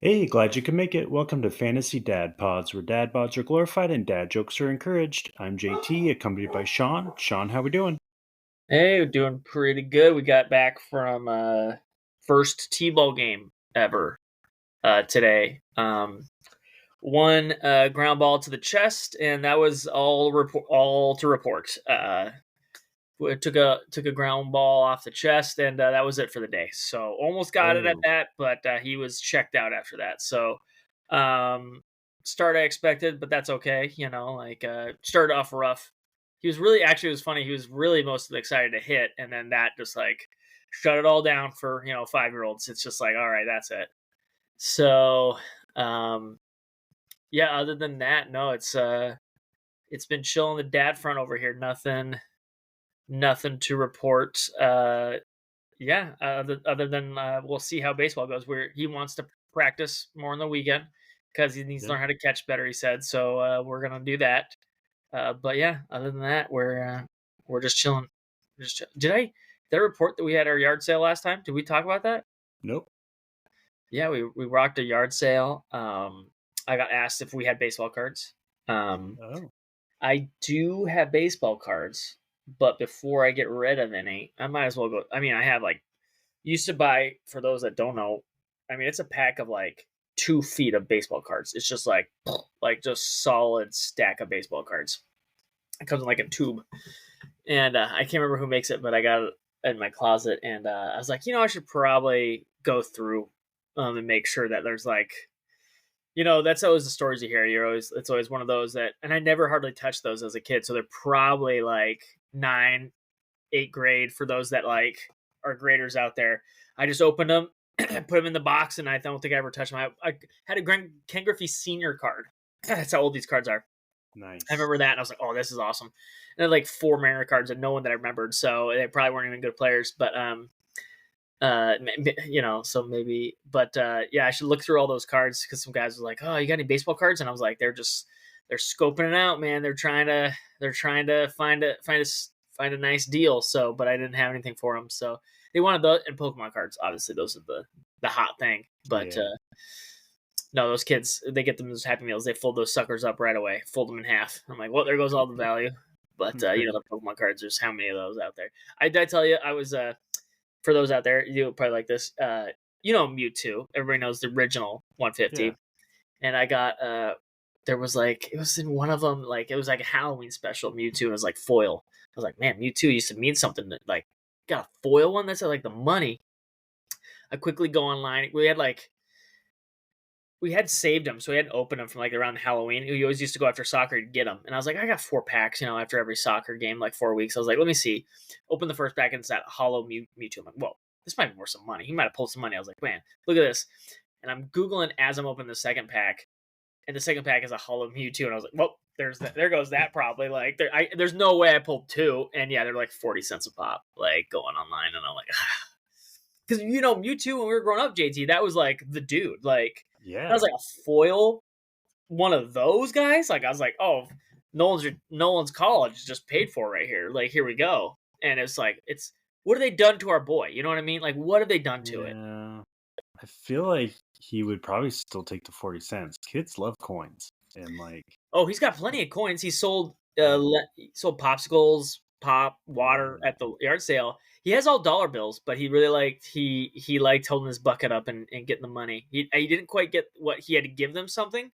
Hey, glad you could make it. Welcome to Fantasy Dad Pods, where dad bods are glorified and dad jokes are encouraged. I'm JT, accompanied by Sean. Sean, how we doing? Hey, we're doing pretty good. We got back from first T-ball game ever today. One ground ball to the chest, and that was all to report. We took a ground ball off the chest, and that was it for the day. So almost got it at Oh, that, but he was checked out after that. So um, start I expected, but that's okay. Started off rough. He was really actually it was funny. He was really most excited to hit, and then that just like shut it all down for 5-year-olds. It's just like all right, that's it. So um, yeah, other than that, no, it's been chill on the dad front over here. Nothing to report. Yeah, other than we'll see how baseball goes. Where he wants to practice more on the weekend because he needs to yeah. learn how to catch better. He said so. We're gonna do that. But yeah, other than that, we're just chilling. Did I report that we had our yard sale last time? Did we talk about that? Nope. Yeah, we rocked a yard sale. I got asked if we had baseball cards. Um, Oh, I do have baseball cards, but before I get rid of any, I might as well go. I mean, I have like used to buy for those that don't know. I mean, it's a pack of like 2 feet of baseball cards. It's just like just solid stack of baseball cards. It comes in like a tube, and I can't remember who makes it, but I got it in my closet, and I was like, I should probably go through and make sure that there's like that's always the stories you hear. It's always one of those that, and I never hardly touched those as a kid. So they're probably like 8th grade for those that like are graders out there. I just opened them, put them in the box, and I don't think I ever touched them. I had a Ken Griffey senior card. That's how old these cards are. I nice. remember that, and I was like, "Oh, this is awesome." And then like 4 Mariner cards and no one that I remembered, so they probably weren't even good players. But so maybe, but yeah, I should look through all those cards because some guys were like, "Oh, you got any baseball cards?" And I was like, they're scoping it out, man. They're trying to find a nice deal. So, but I didn't have anything for them, so they wanted the and Pokemon cards. Obviously, those are the hot thing. But Yeah. no, those kids they get them as Happy Meals. They fold those suckers up right away, fold them in half. I'm like, well, there goes all the value. But Right. the Pokemon cards. There's how many of those out there? I tell you, I was for those out there, you'll probably like this. Mewtwo. Everybody knows the original Yeah. 150. And I got there was like it was in one of them, like it was like a Halloween special Mewtwo, and it was like foil. I was like, man, Mewtwo used to mean something. That, like, got a foil one that's like the money. I quickly go online. We had saved them, so we hadn't opened them from like around Halloween. We always used to go after soccer to get them, and I was like, I got 4 packs, after every soccer game, like 4 weeks. I was like, let me see. Open the first pack, and it's that hollow Mewtwo. I'm like, whoa, this might be worth some money. He might have pulled some money. I was like, man, look at this. And I'm googling as I'm opening the second pack, and the second pack is a hollow Mewtwo, and I was like, well, there goes that probably. Like, there's no way I pulled two, and yeah, they're like 40 cents a pop, like going online, and I'm like, because Mewtwo when we were growing up, JT, that was like the dude, like that was Yeah. like a foil one of those guys. Like I was like, oh, Nolan's college just paid for right here. Like here we go. And it's like what have they done to our boy? You know what I mean? Like what have they done to it? Yeah. I feel like he would probably still take the 40 cents. Kids love coins. And like, Oh, he's got plenty of coins. yeah. He sold popsicles, pop, water Yeah. at the yard sale. He has all dollar bills, but he really liked holding his bucket up and getting the money. He didn't quite get what he had to give them something,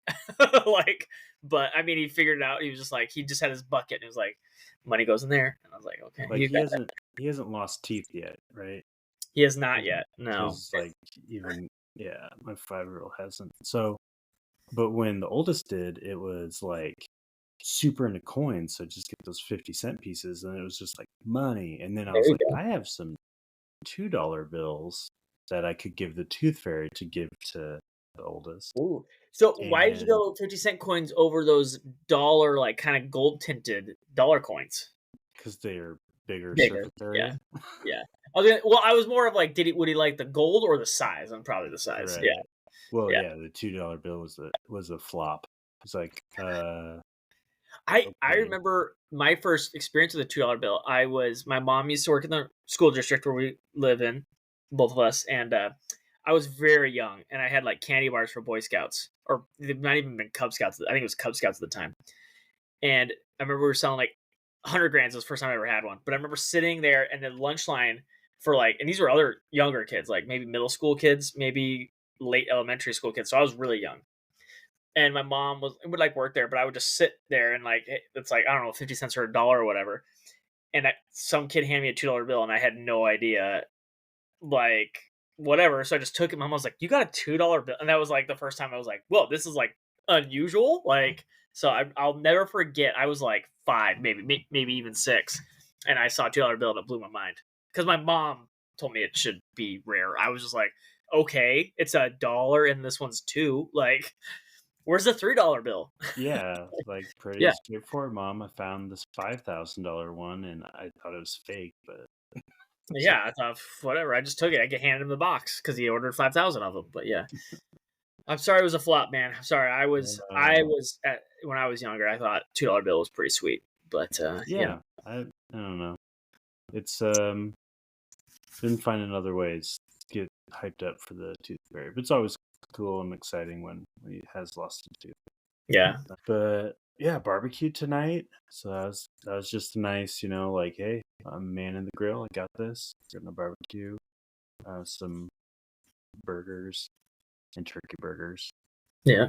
like, but I mean he figured it out. He was just like he just had his bucket and he was like, money goes in there, and I was like, okay, Like you got that. he hasn't lost teeth yet, right? He has not yet. No. Because like even yeah, my 5-year-old hasn't. So, but when the oldest did, it was like super into coins. So just get those 50-cent pieces, and it was just like money. And then I There was you like, go. I have some $2 bills that I could give the tooth fairy to give to the oldest, Ooh. So why did you and go 50-cent coins over those dollar, like kind of gold tinted dollar coins? because they're bigger Bigger. surface Yeah. area, Yeah. Well, I was more of like, would he like the gold or the size? And probably the size. Yeah. right? Well, Yeah. yeah, the $2 bill was a flop. It's like, I okay, remember my first experience with a $2 bill. My mom used to work in the school district where we live in, both of us, and I was very young, and I had like candy bars for Boy Scouts, or they might even been Cub Scouts. I think it was Cub Scouts at the time. And I remember we were selling like 100 grands. It was the first time I ever had one. But I remember sitting there and the lunch line for like, and these were other younger kids, like maybe middle school kids, maybe late elementary school kids. So I was really young. And my mom would like work there, but I would just sit there and like, it's like, I don't know, 50 cents or $1 or whatever. And some kid handed me a $2 bill and I had no idea, like, whatever. So I just took it. My mom was like, "You got a $2 bill," and that was like the first time I was like, "Whoa, this is like unusual." Like, so I'll never forget. I was like 5, maybe even 6, and I saw a $2 bill and it blew my mind because my mom told me it should be rare. I was just like, "Okay, it's $1 and this one's 2. Like, where's the $3 bill?" Yeah, like pretty Yeah, straightforward, Mom. I found this $5,000 one and I thought it was fake, but so yeah. I thought whatever. I just took it. I get handed him the box because he ordered 5,000 of them. But yeah. I'm sorry it was a flop, man. I'm sorry. I was when I was younger, I thought $2 bill was pretty sweet. But yeah, I don't know. It's been finding other ways to get hyped up for the tooth fairy, but it's always cool and exciting when he has lost a tooth. yeah. But yeah, barbecue tonight. So that was just nice, like, hey, I'm manning the grill. I got this. Getting a barbecue, some burgers and turkey burgers. Yeah.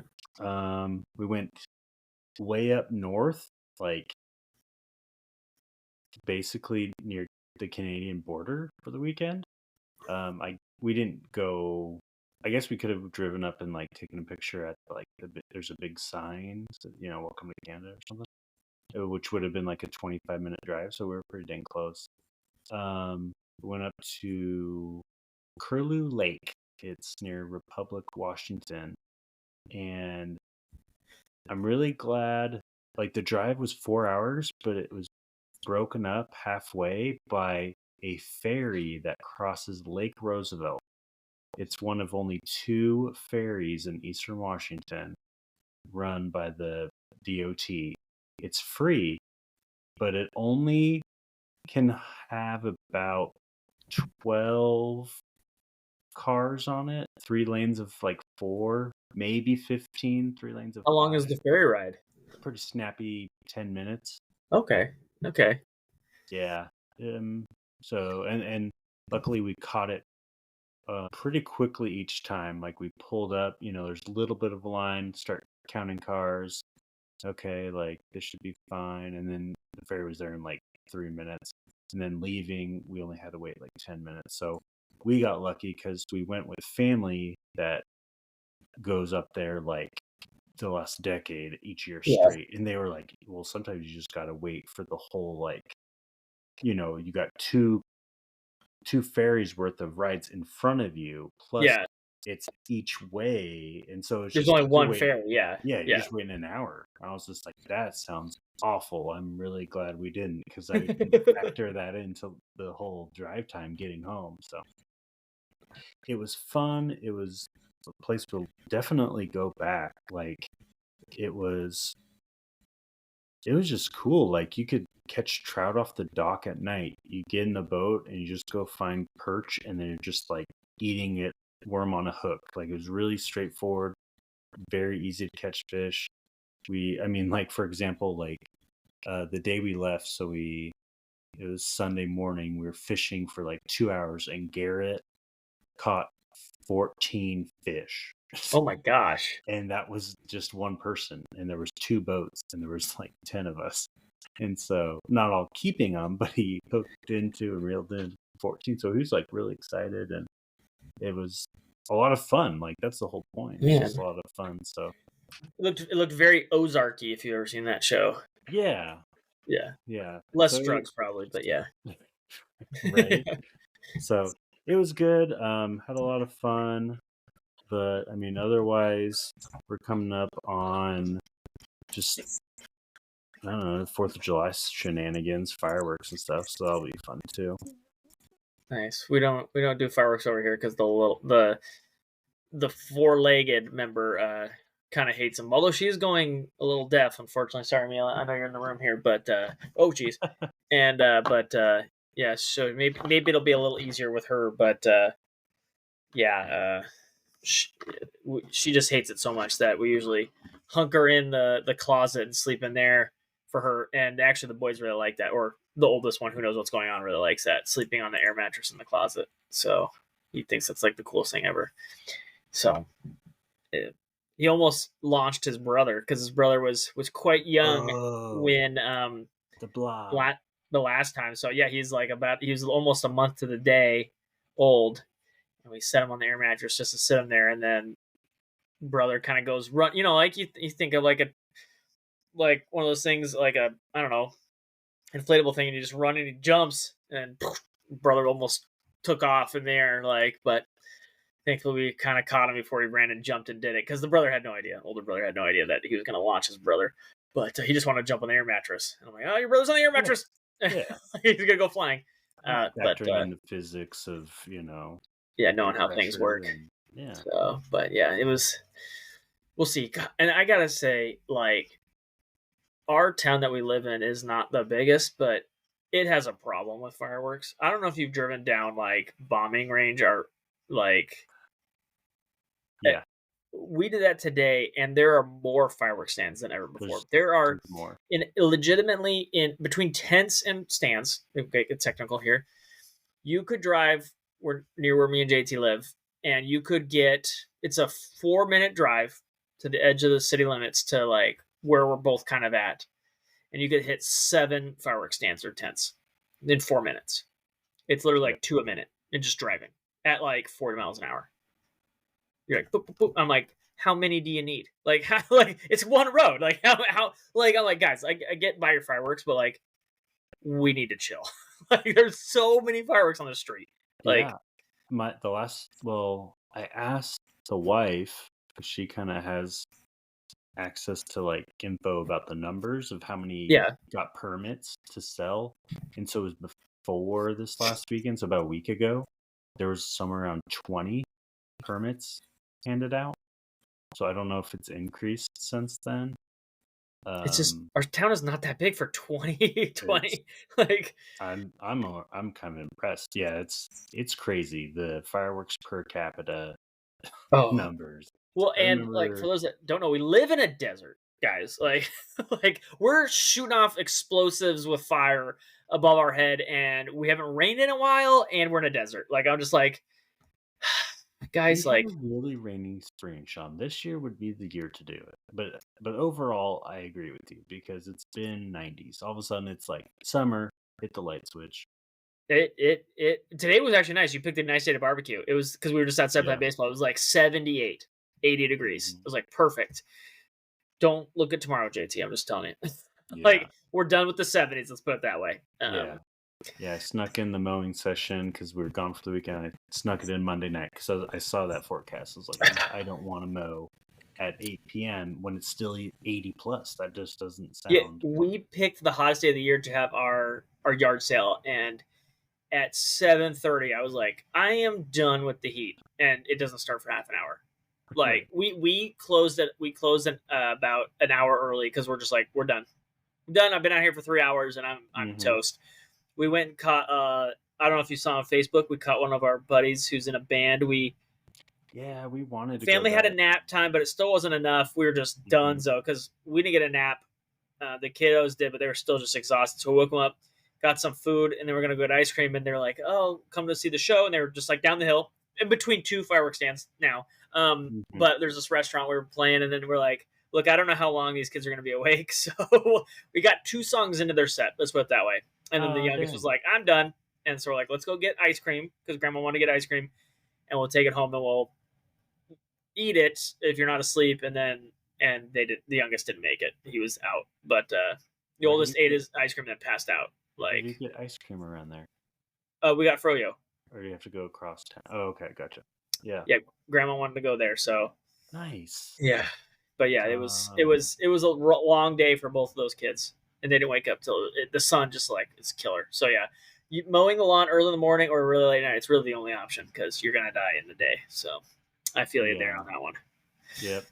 We went way up north, like basically near the Canadian border for the weekend. We didn't go. I guess we could have driven up and like taken a picture at like there's a big sign, so, welcome to Canada or something, which would have been like a 25-minute drive. So we were pretty dang close. We went up to Curlew Lake. It's near Republic, Washington, and I'm really glad. Like the drive was 4 hours, but it was broken up halfway by a ferry that crosses Lake Roosevelt. It's one of only 2 ferries in Eastern Washington run by the DOT. It's free, but it only can have about 12 cars on it, 3 lanes of like 4, maybe 15, 3 lanes of How long 5. is the ferry ride? Pretty snappy 10 minutes. Okay. Okay. Yeah. So and luckily we caught it pretty quickly each time. Like we pulled up, there's a little bit of a line, start counting cars. Okay, like this should be fine. And then the ferry was there in like 3 minutes. And then leaving, we only had to wait like 10 minutes. So we got lucky because we went with family that goes up there like the last decade each year Yeah. straight. And they were like, well, sometimes you just got to wait for the whole, like, you got two ferries worth of rides in front of you, plus Yeah. it's each way, and so it's There's just only like you're one waiting. ferry. Yeah. Yeah, you're Yeah. just waiting an hour. I was just like, that sounds awful. I'm really glad we didn't, because I factor that into the whole drive time getting home. So it was fun. It was a place we'll definitely go back. Like it was just cool. Like you could catch trout off the dock at night. You get in a boat and you just go find perch, and then you're just like eating it worm on a hook. Like it was really straightforward, very easy to catch fish. I mean, like for example, like the day we left, it was Sunday morning. We were fishing for like 2 hours, and Garrett caught 14 fish. Oh my gosh. And that was just one person, and there was 2 boats, and there was like 10 of us, and so not all keeping them, but he hooked into and reeled in 14. So he was like really excited, and it was a lot of fun. Like that's the whole point. It's Man, just a lot of fun. So it looked very Ozarky if you've ever seen that show. yeah, Yeah, so less drugs probably, but yeah. right. So it was good. Had a lot of fun, but I mean, otherwise, we're coming up on just, I don't know, 4th of July shenanigans, fireworks and stuff. So that'll be fun too. Nice. We don't do fireworks over here because the 4-legged member kind of hates them. Although she is going a little deaf, unfortunately. Sorry, Mila. I know you're in the room here, but oh geez. And but yeah, so maybe it'll be a little easier with her, but yeah, she just hates it so much that we usually hunker in the closet and sleep in there for her. And actually, the boys really like that, or the oldest one, who knows what's going on, really likes that, sleeping on the air mattress in the closet. So he thinks that's like the coolest thing ever. So he almost launched his brother because his brother was quite young Oh, when the blob. la- the last time. So yeah, he was almost a month to the day old, and we set him on the air mattress just to sit him there, and then brother kind of goes run. Like you think of like one of those things, like a, I don't know, inflatable thing, and you just run and he jumps, and brother almost took off in the air. But thankfully we kind of caught him before he ran and jumped and did it, because the brother had no idea. Older brother had no idea that he was going to launch his brother, but he just wanted to jump on the air mattress. And I'm like, oh, your brother's on the air Yeah. mattress. Yeah. He's gonna go flying. Factoring in the physics of, Yeah, air knowing how things pressure work. and yeah. So, but yeah, it was. We'll see. And I gotta say, like, our town that we live in is not the biggest, but it has a problem with fireworks. I don't know if you've driven down like bombing range, or like, Yeah. we did that today, and there are more fireworks stands than ever before. There are, There's more. legitimately, in between tents and stands. Okay, get technical here. You could drive near where me and JT live, and you could get, it's a 4-minute drive to the edge of the city limits to like where we're both kind of at, and you could hit 7 fireworks stands or tents in 4 minutes. It's literally like 2 a minute, and just driving at like 40 miles an hour. You're like, boop, boop, boop. I'm like, how many do you need? Like, how, like, it's one road. Like, how, like, I'm like, guys, I get by your fireworks, but like, we need to chill. Like, there's so many fireworks on the street. Like, Yeah. I asked the wife, because she kind of has access to like info about the numbers of how many yeah, got permits to sell. And so it was before this last weekend, so about a week ago, there was somewhere around 20 permits handed out. So I don't know if it's increased since then. it's just, Um, our town is not that big for 20, it's 20. Like, I'm kind of impressed. Yeah, it's crazy, the fireworks per capita oh, numbers. well, I and like, remember, for those that don't know, we live in a desert, guys. Like, like, we're shooting off explosives with fire above our head, and we haven't rained in a while, and we're in a desert. Like, I'm just like, we guys, had a like, really rainy spring, Sean. This year would be the year to do it. But overall, I agree with you, because it's been 90s. All of a sudden, it's like summer. Hit the light switch. it today was actually nice. You picked a nice day to barbecue. It was because we were just outside playing Yeah. baseball. It was like 78, 80 degrees. Hmm. It was like perfect. Don't look at tomorrow, JT. I'm just telling you. Yeah. Like, we're done with the 70s. Let's put it that way. Yeah. Yeah. I snuck in the mowing session because we were gone for the weekend. I snuck it in Monday night because I saw that forecast. I was like, I don't want to mow at 8 p.m. when it's still 80 plus. That just doesn't Yeah, sound. we picked the hottest day of the year to have our yard sale, and at 7:30, I was like, I am done with the heat, and it doesn't start for half an hour. Like, Right. we closed it. We closed it about an hour early because we're just like, we're done. I'm done. I've been out here for 3 hours, and I'm Hmm. toast. We went and caught. I don't know if you saw on Facebook. We caught one of our buddies who's in a band. We Yeah, we wanted to go family had a back. nap time, but it still wasn't enough. We were just Hmm. done, so because we didn't get a nap. The kiddos did, but they were still just exhausted. So we woke them up, got some food, and then we're gonna go to ice cream. And they're like, "Oh, come to see the show." And they were just like down the hill, in between 2 fireworks stands now. Hmm. But there's this restaurant we were playing, and then we're like, "Look, I don't know how long these kids are gonna be awake." So we got 2 songs into their set. Let's put it that way. And then the Oh, youngest was dang. like, "I'm done." And so we're like, "Let's go get ice cream," because Grandma wanted to get ice cream, and we'll take it home and we'll eat it if you're not asleep. And they did. The youngest didn't make it; he was out. But the Where do you oldest ate get his ice cream and passed out. where do you Like, get ice cream around there? we got froyo. Or do you have to go across town? Oh, okay, gotcha. Yeah. Yeah, Grandma wanted to go there, so Nice. yeah. But yeah, Um, it was a long day for both of those kids, and they didn't wake up till the sun just like is killer. So yeah, mowing the lawn early in the morning or really late at night, it's really the only option because you're gonna die in the day. So I feel you there yeah. on that one. Yep.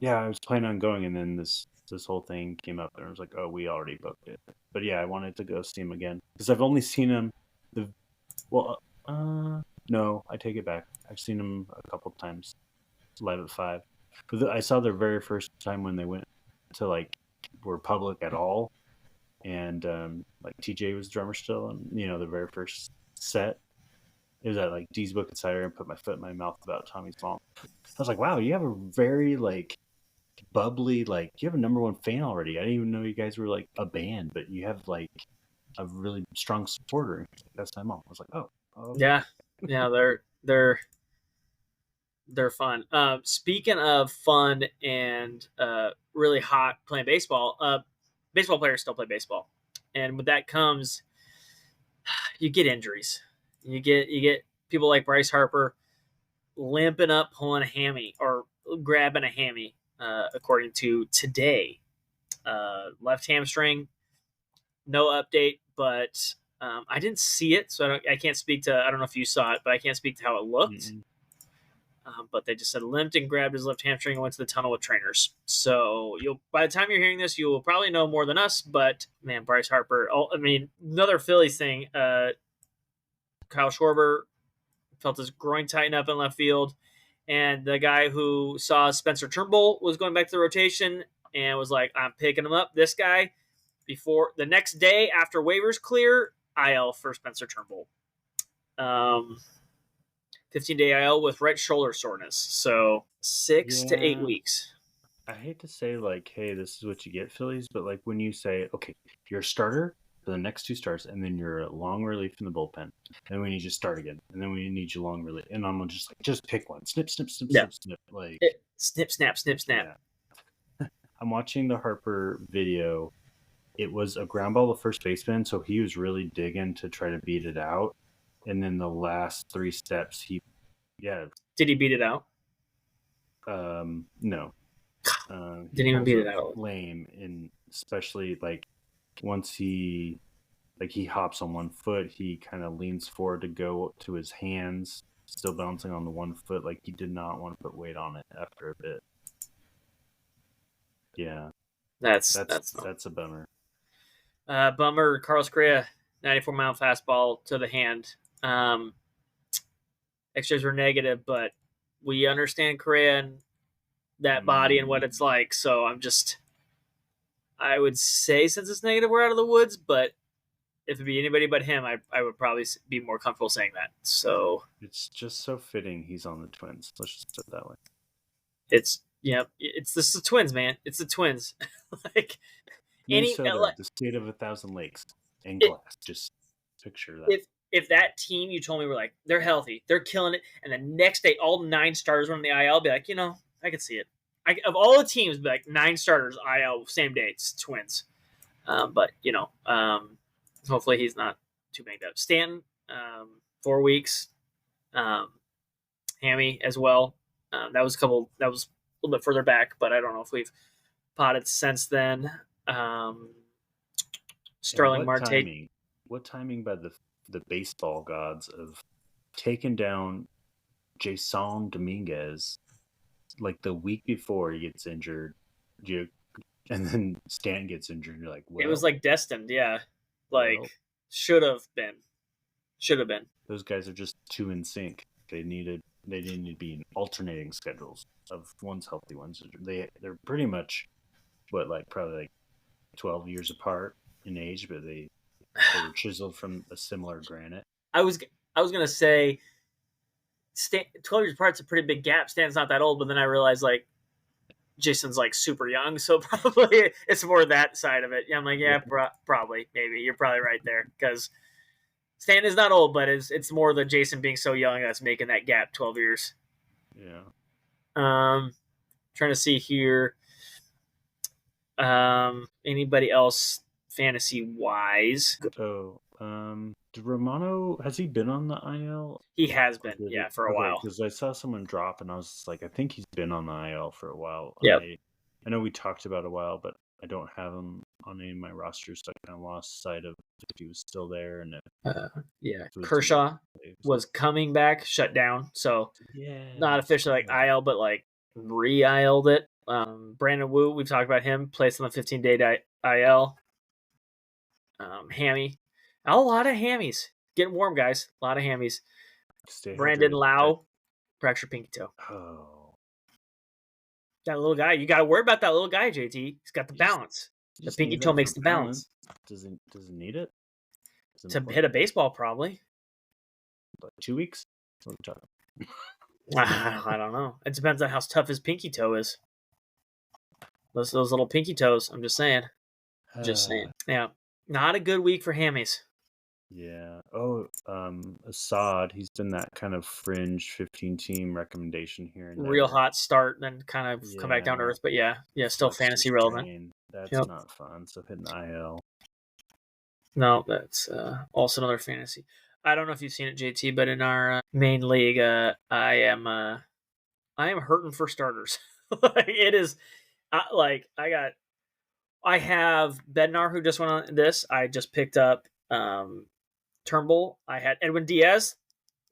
Yeah, I was planning on going, and then this whole thing came up, and I was like, oh, we already booked it. But yeah, I wanted to go see him again because I've only seen him the well, No, I take it back. I've seen them a couple times live at 5. But I saw their very first time when they went to like were public at all, and like TJ was drummer still, and the very first set it was at like D's Book and Cider, and put my foot in my mouth about Tommy's mom. I was like, wow, you have a very like bubbly, like you have a number one fan already. I didn't even know you guys were like a band, but you have like a really strong supporter. That's my mom. I was like, oh, okay. Yeah, they're fun. Speaking of fun and really hot playing baseball, baseball players still play baseball, and with that comes you get injuries. You get people like Bryce Harper limping up, pulling a hammy or grabbing a hammy, according to today. Left hamstring, no update, but I didn't see it, so I can't speak to. I don't know if you saw it, but I can't speak to how it looked. But they just said limped and grabbed his left hamstring and went to the tunnel with trainers. So by the time you're hearing this, you will probably know more than us. But man, Bryce Harper. Another Phillies thing. Kyle Schwarber felt his groin tighten up in left field, and the guy who saw Spencer Turnbull was going back to the rotation and was like, "I'm picking him up." This guy, before the next day after waivers clear, IL for Spencer Turnbull. 15-day IL with right shoulder soreness. So 6 to 8 weeks. I hate to say like, hey, this is what you get, Phillies, but like when you say, okay, you're a starter for the next 2 starts, and then you're a long relief in the bullpen, and we need you to start again, and then we need you long relief, and I'm just like, just pick one, snip, snip, snip, snip, snip, like snip, snap, snip, snap. Yeah. I'm watching the Harper video. It was a ground ball to first baseman, so he was really digging to try to beat it out. And then the last 3 steps, Did he beat it out? No. Didn't even beat it out. Lame, and especially like once he hops on one foot, he kind of leans forward to go to his hands, still bouncing on the one foot. Like he did not want to put weight on it after a bit. Yeah, that's a bummer. Bummer. Carlos Correa, 94-mile fastball to the hand. X-rays were negative, but we understand Correa and that body and what it's like. So I would say since it's negative, we're out of the woods. But if it'd be anybody but him, I would probably be more comfortable saying that. So it's just so fitting he's on the Twins. Let's just put it that way. It's the Twins, man. It's the Twins. Like Minnesota, the state of 1,000 lakes and glass. Just picture that. If that team you told me were like, they're healthy, they're killing it, and the next day all 9 starters were on the IL, I'd be like, I could see it. Of all the teams, be like 9 starters IL same day. It's Twins. But hopefully he's not too banged up. Stanton, 4 weeks. Hammy as well. That was a little bit further back, but I don't know if we've potted since then. Starling Marte. What timing by the baseball gods of taking down Jason Dominguez like the week before he gets injured, and then Stanton gets injured, and you're like, well, it was like destined, yeah. Like should have been. Those guys are just too in sync. They didn't need to be in alternating schedules of one's healthy, one's they're pretty much probably 12 years apart in age, but they were chiseled from a similar granite. I was gonna say 12 years apart is a pretty big gap. Stan's not that old, but then I realized like Jason's like super young, so probably it's more that side of it. Yeah, I'm like, probably, maybe you're probably right there because Stan is not old, but it's more the Jason being so young that's making that gap 12 years. Yeah. Trying to see here. Anybody else fantasy wise? Did Romano, has he been on the IL? He has been, for a while. Because I saw someone drop, and I was like, I think he's been on the IL for a while. Yeah. I know we talked about a while, but I don't have him on any of my rosters, so I kind of lost sight of if he was still there. And Kershaw was coming back, shut down, so not officially like IL, but like re-IL'd it. Brandon Wu, we've talked about him, placed on the 15-day IL. Hammy. A lot of hammies. Getting warm, guys. A lot of hammies. Stay Brandon hydrated. Lau, fractured pinky toe. Oh, That little guy. You got to worry about that little guy, JT. He's got the you just, balance. you The just pinky need toe that for makes the balance. balance. Does it need it? It's To hit a important. baseball, probably. Like 2 weeks? What are we talking? I don't know. It depends on how tough his pinky toe is. Those little pinky toes. I'm just saying. Just saying. Yeah. Not a good week for hammies. Yeah. Oh, Assad, he's been that kind of fringe 15-team recommendation here and Real there. hot start, then kind of come back down to Yeah. earth. But yeah, still Flex to fantasy relevant. strain. That's Yep. not fun. So hitting IL. No, that's also another fantasy. I don't know if you've seen it, JT, but in our main league, I am hurting for starters. It is I have Bednar who just went on this. I just picked up Turnbull. I had Edwin Diaz.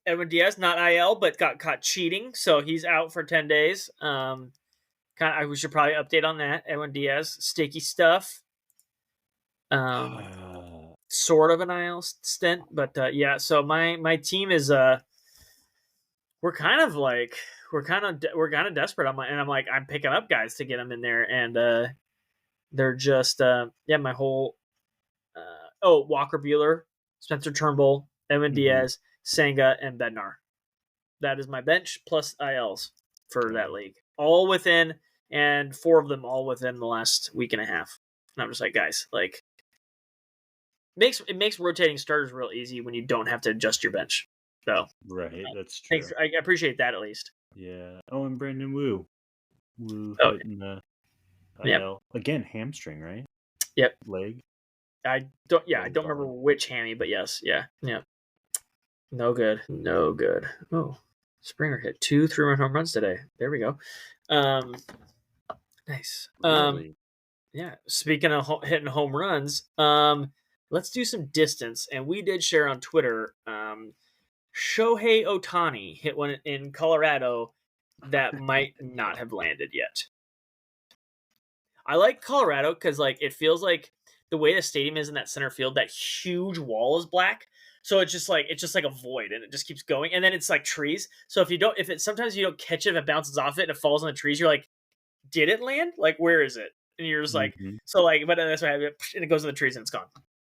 Not IL, but got caught cheating, so he's out for 10 days. We should probably update on that. Edwin Diaz, sticky stuff. Sort of an IL stint, but yeah. So my team is we're kind of desperate. I'm picking up guys to get them in there, and they're just my whole Walker Bueller, Spencer Turnbull, Edwin Diaz, Senga, and Bednar. That is my bench plus ILs for that league. All within, and 4 of them all within the last week and a half. And I'm just like, guys, like it makes rotating starters real easy when you don't have to adjust your bench. So right, that's true. thanks. I appreciate that at least. Yeah. Oh, and Brandon Wu hitting the IL again, hamstring, right? Yep. Leg. I don't remember which hammy, but yes, yeah. No good. Oh, Springer hit 2 3-run home runs today. There we go. Nice. Really? Yeah. Speaking of hitting home runs, let's do some distance. And we did share on Twitter. Shohei Ohtani hit one in Colorado that might not have landed yet. I like Colorado because it feels like the way the stadium is in that center field, that huge wall is black. So it's just like a void, and it just keeps going. And then it's like trees. So sometimes you don't catch it, if it bounces off it and it falls on the trees, you're like, did it land? Like, where is it? And you're just like, but that's what happened, and it goes in the trees and it's gone.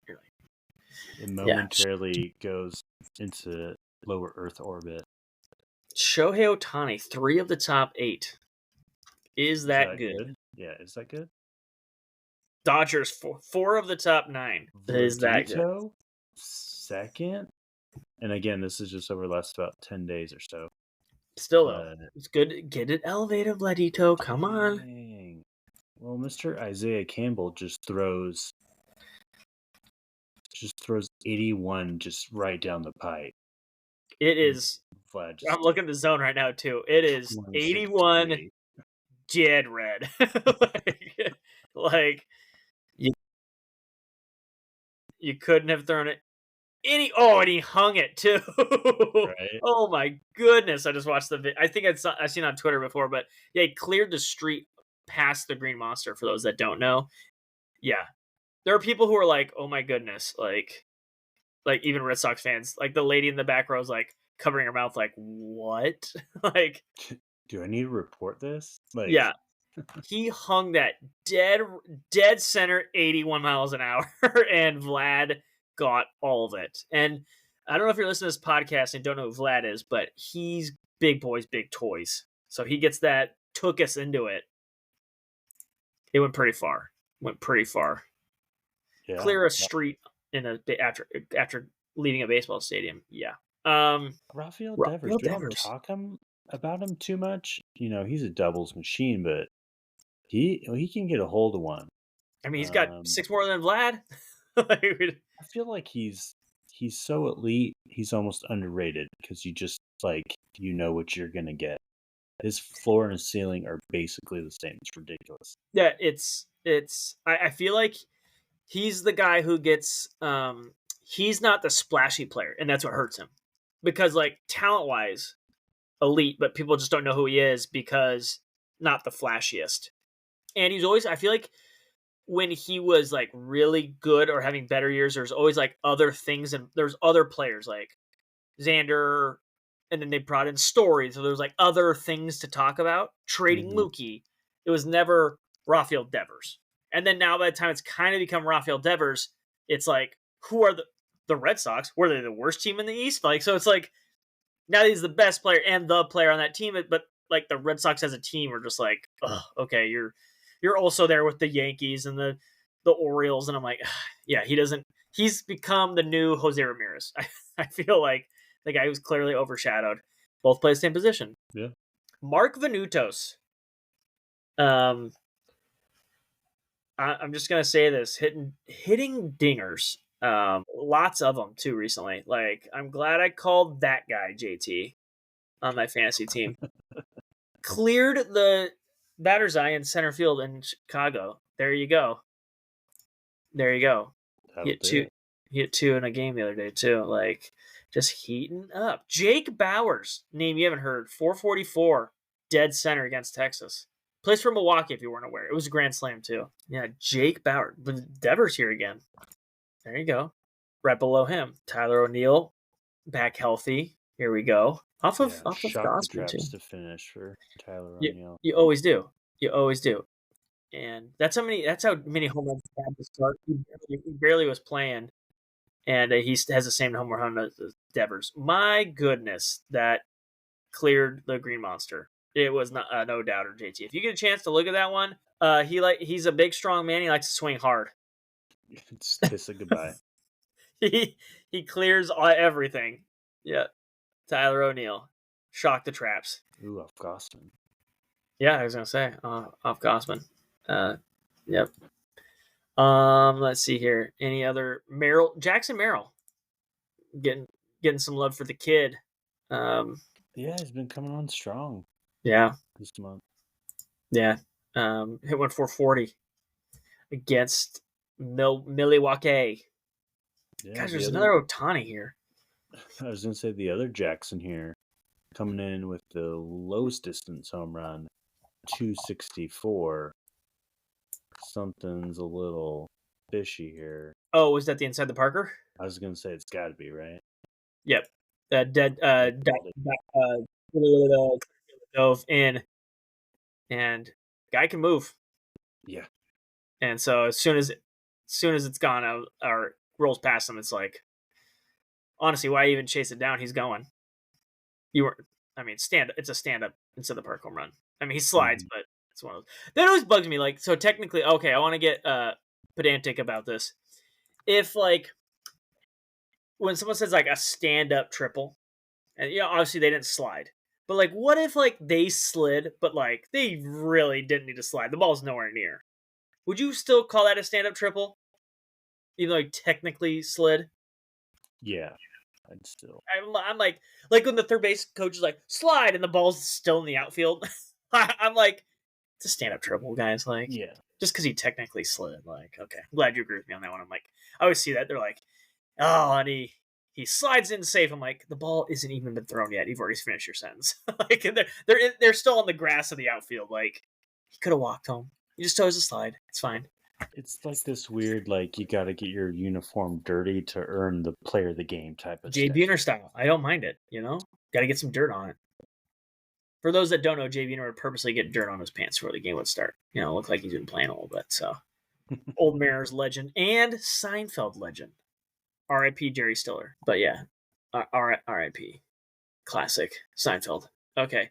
You're like, it momentarily goes into lower Earth orbit. Shohei Ohtani, 3 of the top 8. Is that good? Yeah, is that good? Dodgers, 4 of the top 9. Is that good? Second? And again, this is just over the last about 10 days or so. Still, though, it's good. Get it elevated, Vladito. Come on. Dang. Well, Mr. Isaiah Campbell just throws 81 just right down the pipe. It is. I'm looking at the zone right now, too. It is 81 dead red. You couldn't have thrown it and he hung it too. Right. Oh my goodness! I just watched the video. I think I've seen it on Twitter before, but yeah, he cleared the street past the Green Monster. For those that don't know, yeah, there are people who are like, "Oh my goodness!" Like even Red Sox fans, like the lady in the back row is like covering her mouth, like, "What?" Like, do I need to report this? Like, yeah, he hung that dead center, 81 miles an hour, and Vlad got all of it. And I don't know if you're listening to this podcast and don't know who Vlad is, but he's big boys, big toys. So he gets that, took us into it. It went pretty far. Yeah, clear a street after leaving a baseball stadium. Yeah. Rafael Devers. We don't talk about him too much. He's a doubles machine, but he can get a hold of one. I mean, he's got 6 more than Vlad. I feel like he's so elite. He's almost underrated because you just what you're gonna get. His floor and his ceiling are basically the same. It's ridiculous. Yeah, I feel like he's the guy who gets. He's not the splashy player, and that's what hurts him. Because talent wise, elite, but people just don't know who he is because not the flashiest. And he's always. I feel like when he was really good or having better years, there's always other things, and there's other players like Xander, and then they brought in stories. So there was like other things to talk about. Trading Mookie. It was never Rafael Devers. And then now by the time it's kind of become Rafael Devers, it's like, who are the Red Sox? Were they the worst team in the East? Like, so it's like, now he's the best player and the player on that team, but like the Red Sox as a team are just like, oh, okay, you're also there with the Yankees and the Orioles, and I'm like, yeah, he's become the new Jose Ramirez. I feel like the guy who's clearly overshadowed. Both play the same position. Yeah. Mark Venutos. I'm just gonna say this: hitting dingers. Lots of them too recently. Like, I'm glad I called that guy JT on my fantasy team. Cleared the batter's eye in center field in Chicago. There you go. He hit two in a game the other day too. Like, just heating up. Jake Bauers, name you haven't heard. 444, dead center against Texas. Plays for Milwaukee if you weren't aware. It was a grand slam too. Yeah, Jake Bauer. Devers here again. There you go. Right below him, Tyler O'Neill, back healthy. Here we go. Off of Gausman too. To finish for Tyler O'Neill. You always do. And that's how many home runs he had to start. He barely was playing, and he has the same home run as Devers. My goodness, that cleared the Green Monster. It was not no doubter, JT. If you get a chance to look at that one, he's a big, strong man. He likes to swing hard. Just kiss it goodbye. he clears everything. Yeah, Tyler O'Neill, shock the traps. Ooh, off Gausman. Yeah, I was gonna say off Gausman. Yep. Let's see here. Any other Jackson Merrill getting some love for the kid. Yeah, he's been coming on strong. Yeah. This month. Yeah. Hit 440 against Milwaukee. Yeah, gosh, there's another Ohtani here. I was gonna say the other Jackson here, coming in with the lowest distance home run, 264. Something's a little fishy here. Oh, was that the inside the Parker? I was gonna say it's got to be, right? Yep. Dove in, and guy can move. Yeah. And so as soon as it's gone out or rolls past him, it's like, honestly, why even chase it down? He's going. It's a stand up instead of the park home run. I mean, he slides, but it's one of those. That always bugs me. Like, so technically, okay, I want to get pedantic about this. If like when someone says like a stand up triple, and obviously they didn't slide, but like, what if like they slid, but like they really didn't need to slide? The ball's nowhere near. Would you still call that a stand up triple, even though he technically slid? Yeah. I'd still. I'm like when the third base coach is like, slide, and the ball's still in the outfield. I'm like, it's a stand-up triple, guys. Like, yeah, just because he technically slid. Like, okay, I'm glad you agree with me on that one. I'm like, I always see that. They're like, oh, and he slides in safe. I'm like, the ball isn't even been thrown yet. You've already finished your sentence. Like, and they're still on the grass of the outfield. Like, he could have walked home. He just chose to slide. It's fine. It's like this weird, like, you got to get your uniform dirty to earn the player of the game type of Jay Buhner style. I don't mind it, Got to get some dirt on it. For those that don't know, Jay Buhner would purposely get dirt on his pants before the game would start. Look like he's been playing a little bit. So, Old Mariners legend and Seinfeld legend. R.I.P. Jerry Stiller. But yeah, R.I.P. Classic Seinfeld. Okay.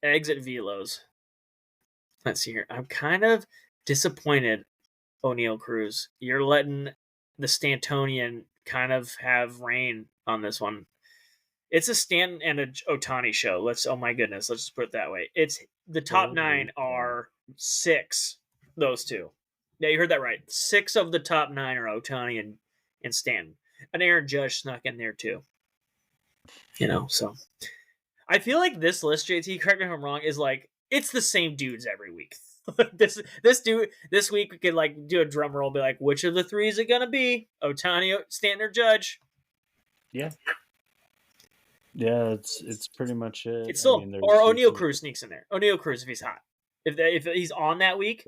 Exit velos. Let's see here. I'm kind of disappointed, O'Neill Cruz. You're letting the Stantonian kind of have reign on this one. It's a Stanton and a Ohtani show. Oh my goodness, let's just put it that way. It's the top 9 are 6, those two. Yeah, you heard that right. 6 of the top 9 are Ohtani and Stanton. And Aaron Judge snuck in there too. So I feel like this list, JT, correct me if I'm wrong, is like, it's the same dudes every week. this week we could like do a drum roll, be like, which of the 3 is it gonna be? Ohtani, Stanton, or Judge? Yeah. Yeah, it's pretty much it. It's still, or O'Neill Cruz sneaks in there. O'Neill Cruz if he's hot, if he's on that week,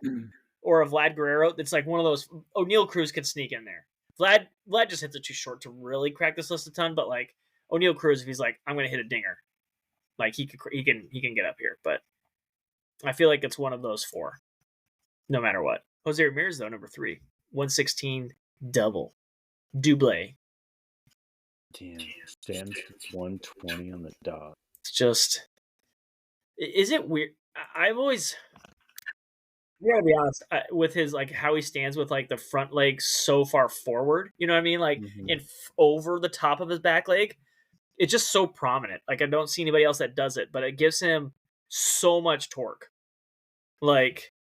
or a Vlad Guerrero. It's like one of those. O'Neill Cruz can sneak in there. Vlad just hits it too short to really crack this list a ton, but like O'Neal Cruz, if he's like, I'm going to hit a dinger, like he can get up here. But I feel like it's one of those four, no matter what. Jose Ramirez though, number 3, 116 double, double. Damn, stands 120 on the dot. It's just, is it weird? I've always, yeah, to be honest, with his like how he stands with like the front leg so far forward, you know what I mean? Like over the top of his back leg, it's just so prominent. Like I don't see anybody else that does it, but it gives him so much torque. Like,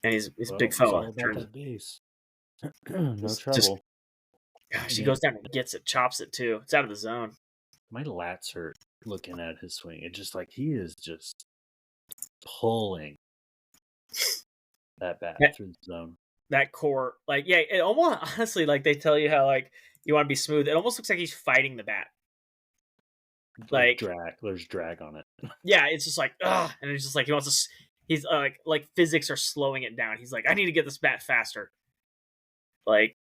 and he's a big fella. It's all about that base. No trouble. Gosh, he goes down and gets it, chops it too. It's out of the zone. My lats hurt looking at his swing. It's just like he is just pulling that bat through the zone. That core, like, yeah, it almost, honestly, like they tell you how like you want to be smooth. It almost looks like he's fighting the bat. Like there's drag on it. Yeah, it's just like ugh, and it's just like he wants to. He's like physics are slowing it down. He's like, I need to get this bat faster. Like,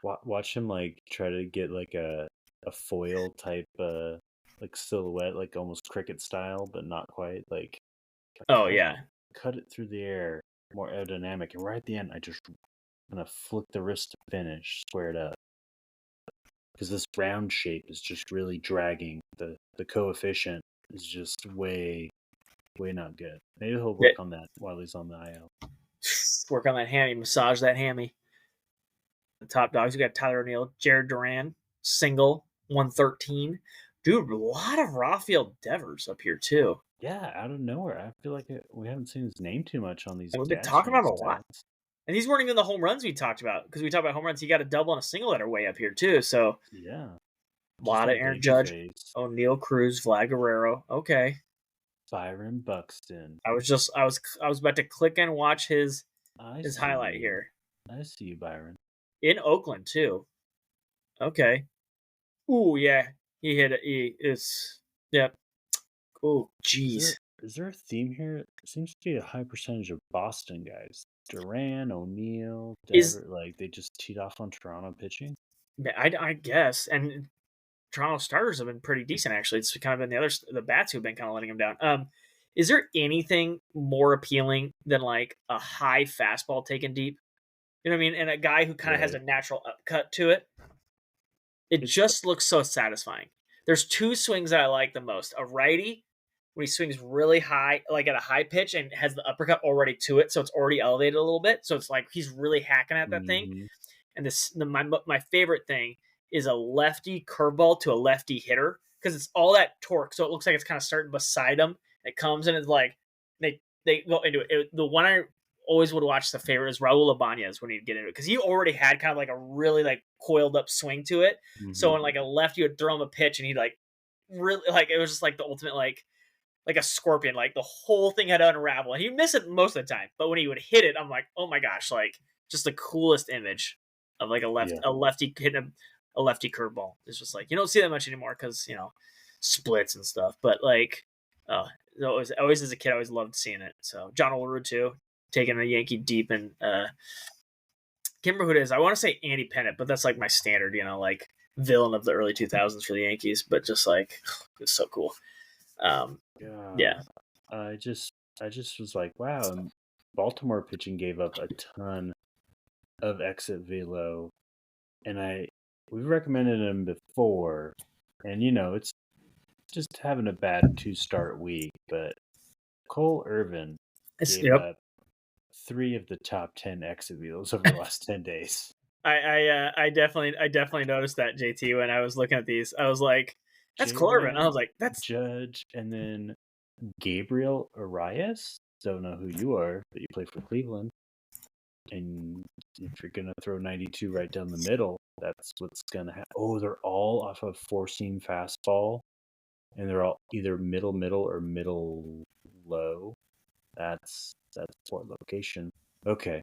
watch him like try to get like a foil type like silhouette, like almost cricket style, but not quite. Like, cut it through the air, more aerodynamic, and right at the end, I just gonna flick the wrist to finish, square it up, because this round shape is just really dragging. The coefficient is just way not good. Maybe he'll work on that while he's on the IL. Work on that hammy, massage that hammy. The top dogs, we got Tyler O'Neill, Jared Duran, single, 113. Dude, a lot of Rafael Devers up here too. Yeah, out of nowhere. I feel like we haven't seen his name too much on these. We've been talking about him a lot. And these weren't even the home runs we talked about, because we talked about home runs. He got a double and a single that are way up here too. So yeah, a lot of Aaron Judge, O'Neal Cruz, Vlad Guerrero. Okay, Byron Buxton. I was about to click and watch his highlight here. I see you, Byron. In Oakland too. Okay. Ooh, yeah, he hit it. Yep. Oh, jeez. Is there a theme here? It seems to be a high percentage of Boston guys. Duran, O'Neill, Devers, like they just teed off on Toronto pitching. I guess, and Toronto starters have been pretty decent actually. It's kind of been the bats who've been kind of letting them down. Is there anything more appealing than like a high fastball taken deep? You know what I mean? And a guy who kind of has a natural upcut to it. It just looks so satisfying. There's 2 swings that I like the most. A righty, when he swings really high, like at a high pitch, and has the uppercut already to it, so it's already elevated a little bit. So it's like he's really hacking at that thing. And my favorite thing is a lefty curveball to a lefty hitter, because it's all that torque. So it looks like it's kind of starting beside him. It comes and it's like they go into it. The one I always would watch, the favorite, is Raul Ibanez when he'd get into it, because he already had kind of like a really like coiled up swing to it. So in like a lefty would throw him a pitch and he'd like really, like, it was just like the ultimate like a scorpion, like the whole thing had to unravel, and he'd miss it most of the time, but when he would hit it, I'm like, oh my gosh, like just the coolest image of like a lefty hitting a lefty curveball. It's just like, you don't see that much anymore because, you know, splits and stuff, but like always as a kid I always loved seeing it. So John Olerud too, taking a Yankee deep, and can't remember who it is. I want to say Andy Pettitte, but that's like my standard, you know, like villain of the early 2000s for the Yankees, but just like it's so cool. Yeah. I just was like, wow. And Baltimore pitching gave up a ton of exit velo, and we've recommended him before, and you know, it's just having a bad 2-start week, but Cole Irvin gave up 3 of the top 10 exit velos over the last 10 days. I definitely noticed that, JT, when I was looking at these. I was like, that's Cole Irvin. I was like, that's Judge, and then Gabriel Arias. Don't know who you are, but you play for Cleveland. And if you're gonna throw 92 right down the middle, that's what's gonna happen. Oh, they're all off of 4-seam fastball, and they're all either middle or middle low. That's poor location. Okay.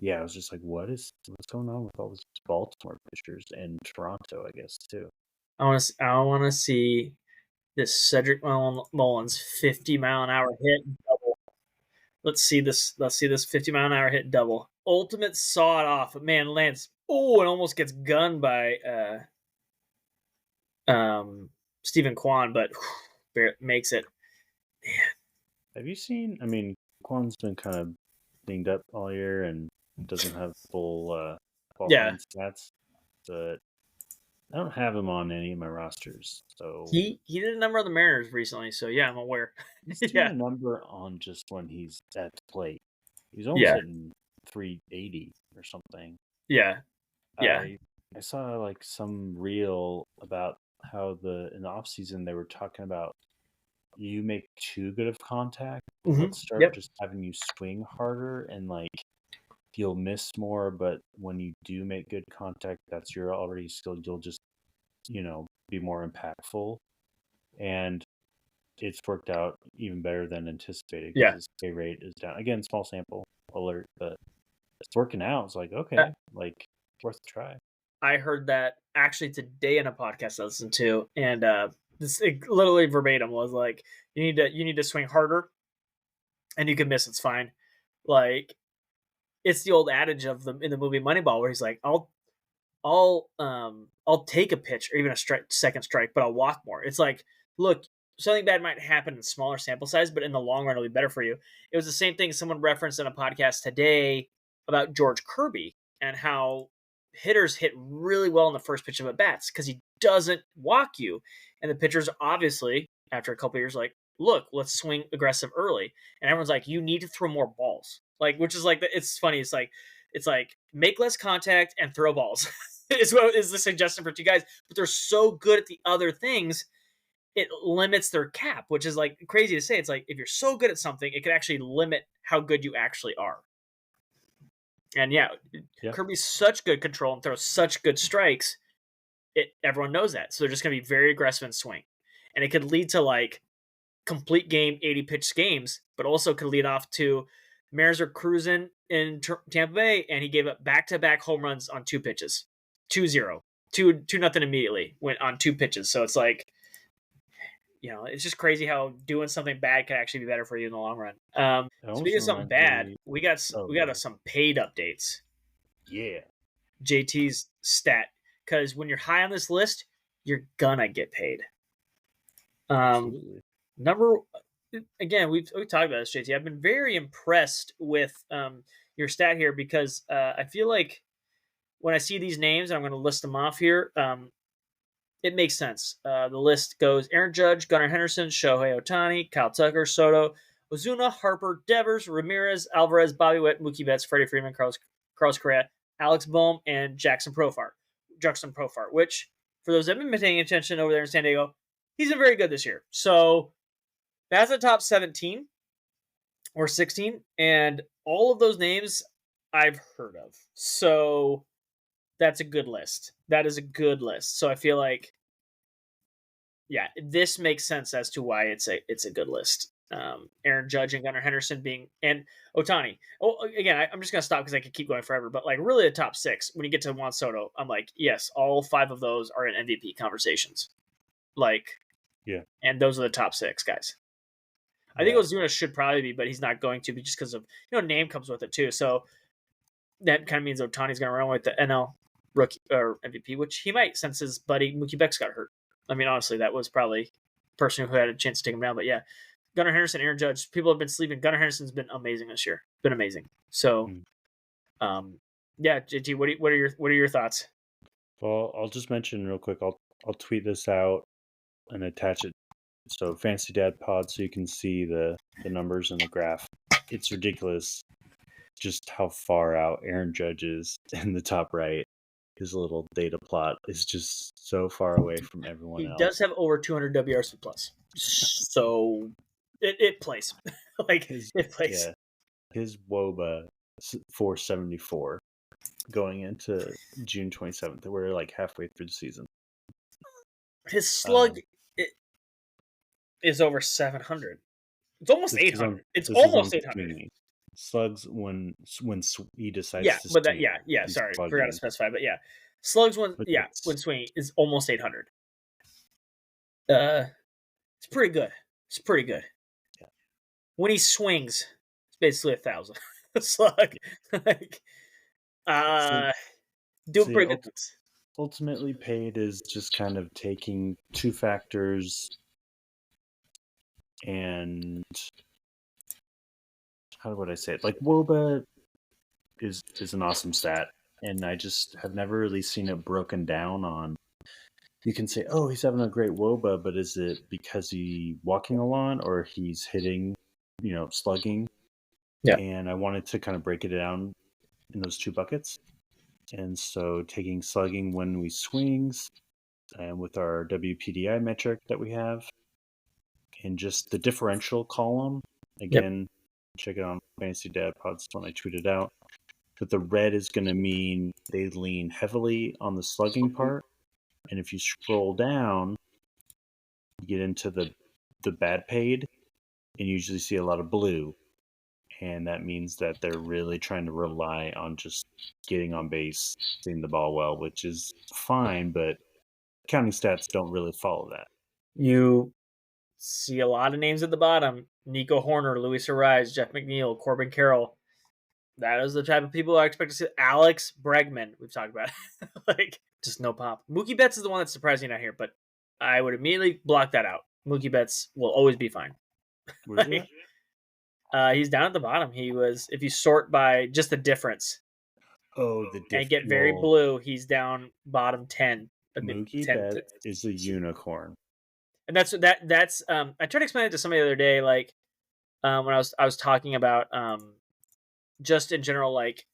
Yeah, I was just like, what's going on with all these Baltimore pitchers, and Toronto, I guess, too. I want to see this Cedric Mullins 50-mile-an-hour hit double. Let's see this 50-mile-an-hour hit double. Ultimate saw it off. Man, Lance. Oh, it almost gets gunned by Stephen Kwan, but makes it. Have you seen? I mean, Quan's been kind of dinged up all year and doesn't have full Yeah, qualifying stats, but I don't have him on any of my rosters. So he did a number of the Mariners recently, so yeah, I'm aware. he's doing Yeah, a number on just when he's at the plate. He's almost yeah, hitting 380 or something. yeah, yeah. I I saw like some reel about how in the off season they were talking about you make too good of contact. Let's start Yep. just having you swing harder and like you'll miss more, but when you do make good contact, that's you're already skilled. You'll just be more impactful, and it's worked out even better than anticipated because Yeah. his K rate is down. Again, small sample alert, but it's working out. It's like Uh, okay, like worth a try. I heard that actually today in a podcast I listened to, and this literally verbatim was like, you need to swing harder, and you can miss. It's fine. Like it's the old adage of the in the movie Moneyball where he's like, I'll take a pitch or even a second strike, but I'll walk more. It's like, look, something bad might happen in smaller sample size, but in the long run, it'll be better for you. It was the same thing someone referenced in a podcast today about George Kirby and how hitters hit really well in the first pitch of at bats because he doesn't walk you, and the pitchers obviously after a couple years like, look, let's swing aggressive early, and everyone's like, you need to throw more balls, like which is like it's funny. It's like make less contact and throw balls. Is what is the suggestion for two guys, but they're so good at the other things, it limits their cap, which is like crazy to say. It's like if you're so good at something, it can actually limit how good you actually are. And yeah, Yeah. Kirby's such good control and throws such good strikes. Everyone knows that, so they're just going to be very aggressive and swing, and it could lead to like complete game 80 pitch games, but also could lead off to Mariners are cruising in Tampa Bay, and he gave up back-to-back home runs on 2 pitches, 2-0, 2-0 immediately went on 2 pitches. So it's like, it's just crazy how doing something bad can actually be better for you in the long run. It Speaking almost of something reminds bad, me. we got Oh, we got some paid updates. yeah, JT's stat, because when you're high on this list, you're gonna get paid. absolutely. Number again, we've talked about this, JT. I've been very impressed with your stat here because I feel like when I see these names, I'm going to list them off here. It makes sense. The list goes: Aaron Judge, Gunnar Henderson, Shohei Ohtani, Kyle Tucker, Soto, Ozuna, Harper, Devers, Ramirez, Alvarez, Bobby Witt, Mookie Betts, Freddie Freeman, Carlos Correa, Alex Bohm, and Jackson Profar. Which, for those that have been paying attention over there in San Diego, he's been very good this year. So that's the top 17 or 16, and all of those names I've heard of. So that's a good list. That is a good list. So I feel like, yeah, this makes sense as to why it's a good list. Aaron Judge and Gunnar Henderson and Ohtani. Oh, again, I'm just gonna stop because I could keep going forever. But like, really, the top six when you get to Juan Soto, I'm like, yes, all 5 of those are in MVP conversations. Like, Yeah, and those are the top 6 guys. I think yeah. Ozuna should probably be, but he's not going to be just because of name comes with it too. So that kind of means Ohtani's going to run with the NL rookie or MVP, which he might since his buddy Mookie Betts got hurt. I mean, honestly, that was probably the person who had a chance to take him down. But yeah, Gunnar Henderson, Aaron Judge, people have been sleeping. Gunnar Henderson's been amazing this year. Been amazing. So, yeah, JT, what are your thoughts? Well, I'll just mention real quick. I'll tweet this out and attach it. So Fancy Dad Pod, so you can see the numbers in the graph. It's ridiculous, just how far out Aaron Judge is in the top right. His little data plot is just so far away from everyone He else. does have over 200 WRC plus, so it plays like His it plays. yeah, his WOBA 474 going into June 27th. We're like halfway through the season. His slug is over 700. It's almost 800. It's This is on almost 800. streaming. Slugs when he decides Yeah, to but that stream. yeah. He's Sorry, plugged forgot to in. specify. But yeah, slugs when But when it's swinging is almost 800. It's pretty good. It's pretty good. yeah. When he swings, it's basically 1,000 slug. So Like, so doing yeah, pretty good things. ultimately paid is just kind of taking two factors and how would I say it? Like WOBA is an awesome stat, and I just have never really seen it broken down on. You can say, oh, he's having a great WOBA, but is it because he's walking a lot or he's hitting, slugging? Yeah. And I wanted to kind of break it down in those two buckets. And so taking slugging when we swings and with our WPDI metric that we have and just the differential column, Yep. again, check it on Fantasy Dad Pods when I tweet it out. But the red is going to mean they lean heavily on the slugging part. And if you scroll down, you get into the bad paid and you usually see a lot of blue. And that means that they're really trying to rely on just getting on base, seeing the ball well, which is fine, but counting stats don't really follow that. You see a lot of names at the bottom: Nico Horner, Luis Ariz, Jeff McNeil, Corbin Carroll. That is the type of people I expect to see. Alex Bregman, we've talked about. Like, just no pop. Mookie Betts is the one that's surprising out here, but I would immediately block that out. Mookie Betts will always be fine. Where's he at? He's down at the bottom. He was, if you sort by just the difference Oh, the and diff. get very blue, he's down bottom 10. Mookie 10. Betts is a unicorn. And that's I tried to explain it to somebody the other day, like when I was talking about just in general, like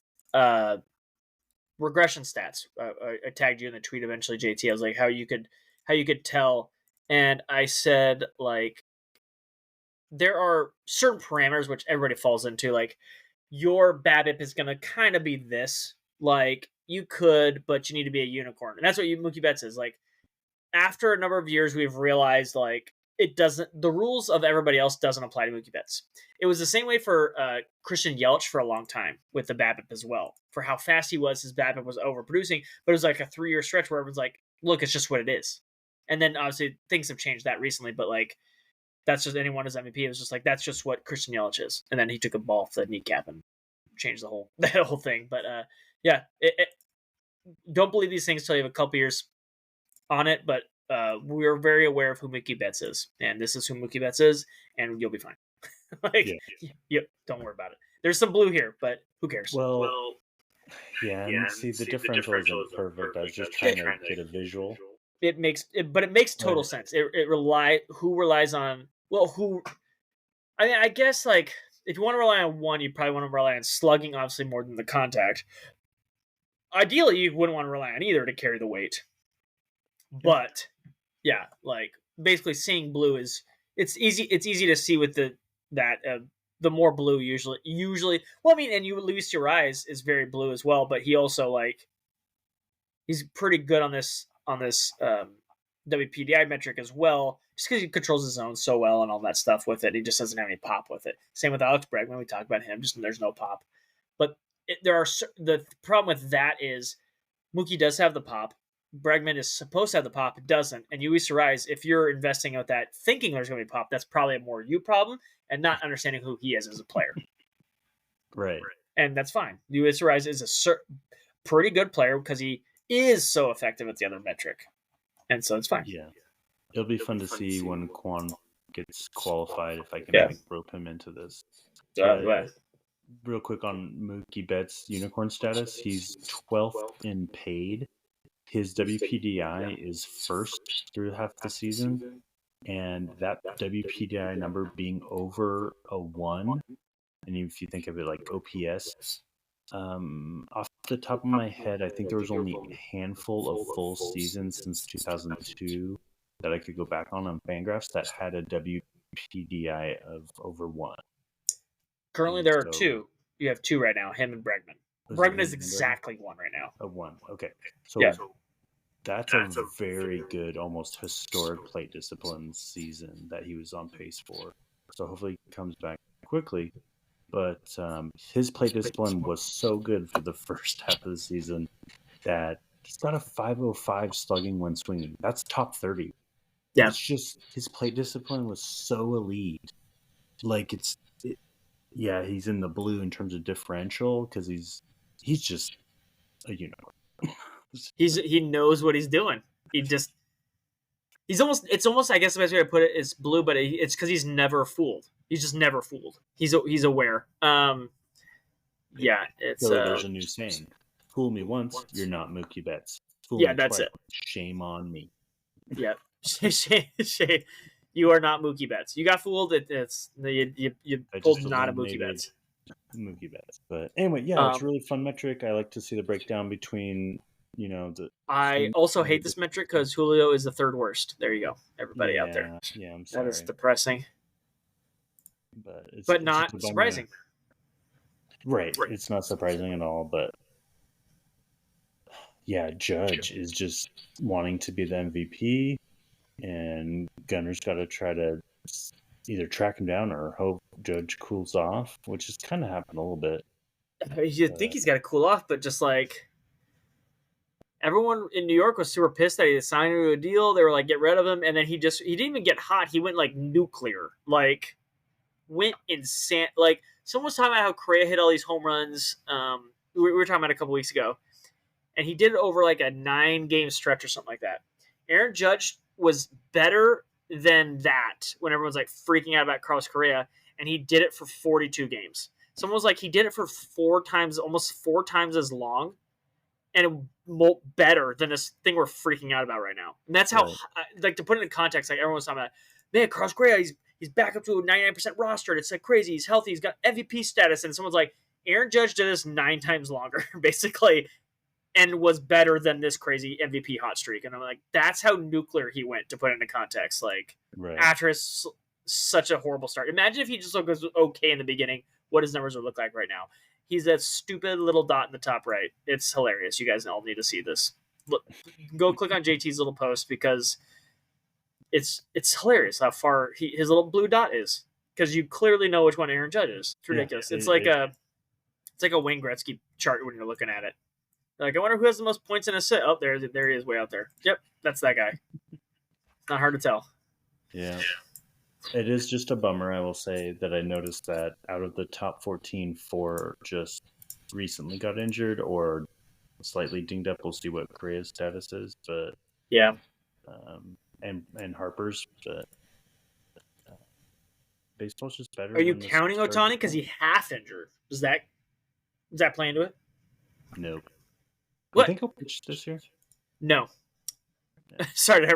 regression stats. I tagged you in the tweet eventually, JT. I was like, how you could tell, and I said, like, there are certain parameters which everybody falls into. Like, your BABIP is going to kind of be this. Like, you could, but you need to be a unicorn, and that's what Mookie Betts is. Like, after a number of years, we've realized, like, it doesn't. The rules of everybody else doesn't apply to Mookie Betts. It was the same way for Christian Yelich for a long time with the BABIP as well. For how fast he was, his BABIP was overproducing, but it was like a 3-year stretch where everyone's like, "Look, it's just what it is." And then obviously things have changed that recently, but like that's just anyone as MVP. It was just like that's just what Christian Yelich is. And then he took a ball for the kneecap and changed the whole that whole thing. But yeah, don't believe these things till you have a couple years on it, but we're very aware of who Mookie Betts is, and this is who Mookie Betts is, and you'll be fine. Like, yep, don't worry about it. There's some blue here, but who cares? Well, yeah, and see, the differential isn't perfect. I was just trying to get a visual. It makes total sense. Who relies on, well, who, I mean, I guess, like, if you want to rely on one, you probably want to rely on slugging, obviously, more than the contact. Ideally, you wouldn't want to rely on either to carry the weight. But yeah, like, basically seeing blue is it's easy to see with the more blue usually well, I mean, and Luis Urias is very blue as well, but he also, like, he's pretty good on this WPDI metric as well, just because he controls his zone so well and all that stuff with it. He just doesn't have any pop with it. Same with Alex Bregman. We talked about him, just there's no pop. But the problem with that is Mookie does have the pop. Bregman is supposed to have the pop, it doesn't. And Luis Urias, if you're investing with that thinking there's going to be pop, that's probably a more you problem and not understanding who he is as a player. Right. And that's fine. Luis Urias is a pretty good player because he is so effective at the other metric. And so it's fine. Yeah. It'll be fun to see when Quan gets qualified, if I can rope him into this. Real quick on Mookie Betts' unicorn status, he's 12th in paid. His WPDI is first through half the season, and that WPDI number being over a 1, and if you think of it like OPS, off the top of my head, I think there was only a handful of full seasons since 2002 that I could go back on Fangraphs that had a WPDI of over 1. Currently, there are 2. You have 2 right now, him and Bregman. Bregman is exactly 1 right now. A 1, okay. So that's a very good, almost historic plate discipline season that he was on pace for. So hopefully he comes back quickly. But his plate discipline was so good for the first half of the season that he's got a 505 slugging when swinging. That's top 30. Yeah. It's just his plate discipline was so elite. Like, he's in the blue in terms of differential because he's just a unicorn. He knows what he's doing. It's almost I guess the best way to put it is blue, but it's because he's never fooled. He's just never fooled. He's aware. Yeah, it's So there's a new saying: "Fool me once, you're not Mookie Betts. Fool yeah, me that's twice, it. shame on me." Yeah, you are not Mookie Betts. You got fooled. You I pulled just not a Mookie eliminated Betts. Mookie Betts. But anyway, yeah, it's a Um, really fun metric. I like to see the breakdown between the I swing. also hate this metric because Julio is the third worst. There you go, everybody out there. Yeah, I'm That is sorry, depressing, but it's but just not a bummer. surprising. Right, it's not surprising at all. But yeah, Judge is just wanting to be the MVP, and Gunner's got to try to either track him down or hope Judge cools off, which has kind of happened a little bit. You think he's got to cool off, but just like everyone in New York was super pissed that he signed to a deal. They were like, get rid of him, and then he didn't even get hot. He went like nuclear, like went insane. Like someone was talking about how Correa hit all these home runs. We were talking about it a couple weeks ago, and he did it over like a 9-game stretch or something like that. Aaron Judge was better than that when everyone's like freaking out about Carlos Correa, and he did it for 42 games. Someone was like, he did it for almost four times as long, and better than this thing we're freaking out about right now. And that's how, like, to put it in context, like everyone's talking about, man, Carlos Correa, he's back up to a 99% roster. It's like crazy. He's healthy. He's got MVP status. And someone's like, Aaron Judge did this 9 times longer, basically, and was better than this crazy MVP hot streak. And I'm like, that's how nuclear he went, to put it into context. Like, after such a horrible start. Imagine if he just looked okay in the beginning, what his numbers would look like right now. He's that stupid little dot in the top right. It's hilarious. You guys all need to see this. Look, go click on JT's little post because it's hilarious how far his little blue dot is, because you clearly know which one Aaron Judge is. It's ridiculous. It's like a Wayne Gretzky chart when you're looking at it. Like, I wonder who has the most points in a set. Oh, there he is, way out there. Yep, that's that guy. Not hard to tell. Yeah. It is just a bummer, I will say, that I noticed that out of the top 14, 4 just recently got injured or slightly dinged up. We'll see what Korea's status is, but yeah, and Harper's. But baseball's just better. Are you counting Ohtani because he half injured? Does that play into it? Nope. What? You think he'll pitch this year? No. Sorry to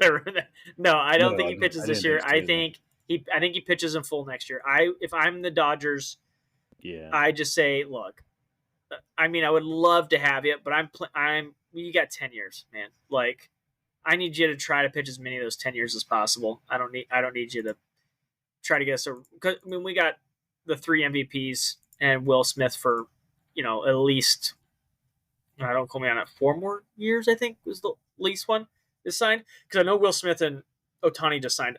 everyone. No, I don't think he pitches this year. I think he pitches in full next year. If I'm the Dodgers, I just say, look, I mean, I would love to have you, but you got 10 years, man. Like, I need you to try to pitch as many of those 10 years as possible. I don't need you to try to get us we got the 3 MVPs and Will Smith for, at least, don't call me on it, 4 more years, I think was the least one is signed, because I know Will Smith and Ohtani just signed,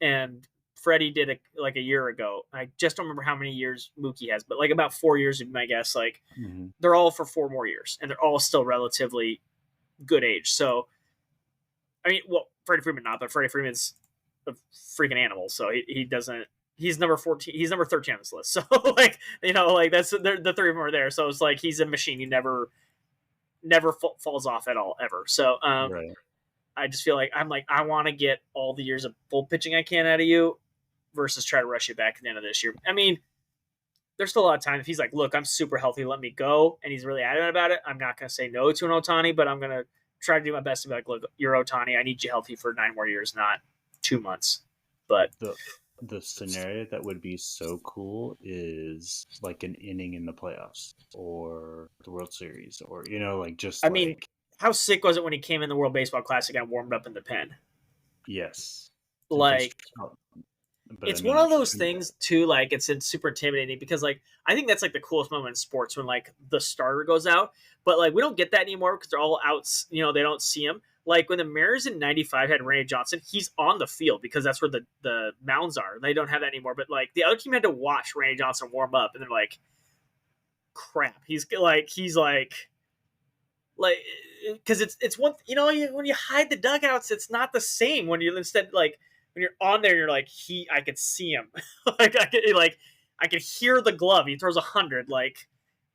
and Freddie did it like a year ago. I just don't remember how many years Mookie has, but like about 4 years would be my guess. Like, they're all for 4 more years, and they're all still relatively good age. So, I mean, well, Freddie Freeman not, but Freddie Freeman's a freaking animal, so he doesn't. He's number 14. He's number 13 on this list. So, like, that's the 3 of them are there. So it's like he's a machine. He never falls off at all, ever. So I just feel like I want to get all the years of full pitching I can out of you versus try to rush you back at the end of this year. I mean, there's still a lot of time. If he's like, look, I'm super healthy, let me go, and he's really adamant about it, I'm not going to say no to an Ohtani, but I'm going to try to do my best to be like, look, you're Ohtani. I need you healthy for 9 more years, not 2 months. But the scenario that would be so cool is like an inning in the playoffs or the World Series, or I mean, how sick was it when he came in the World Baseball Classic and warmed up in the pen? Yes. Like, it's one of those things too, like, it's super intimidating because, like, I think that's like the coolest moment in sports when, like, the starter goes out, but like we don't get that anymore because they're all out, they don't see him. Like, when the Mariners in 95 had Randy Johnson, he's on the field because that's where the mounds are. They don't have that anymore. But, like, the other team had to watch Randy Johnson warm up, and they're like, crap. He's like, because it's one, when you hide the dugouts, it's not the same. When you instead, like, when you're on there, you're like, I could see him. I could hear the glove. He throws 100. Like,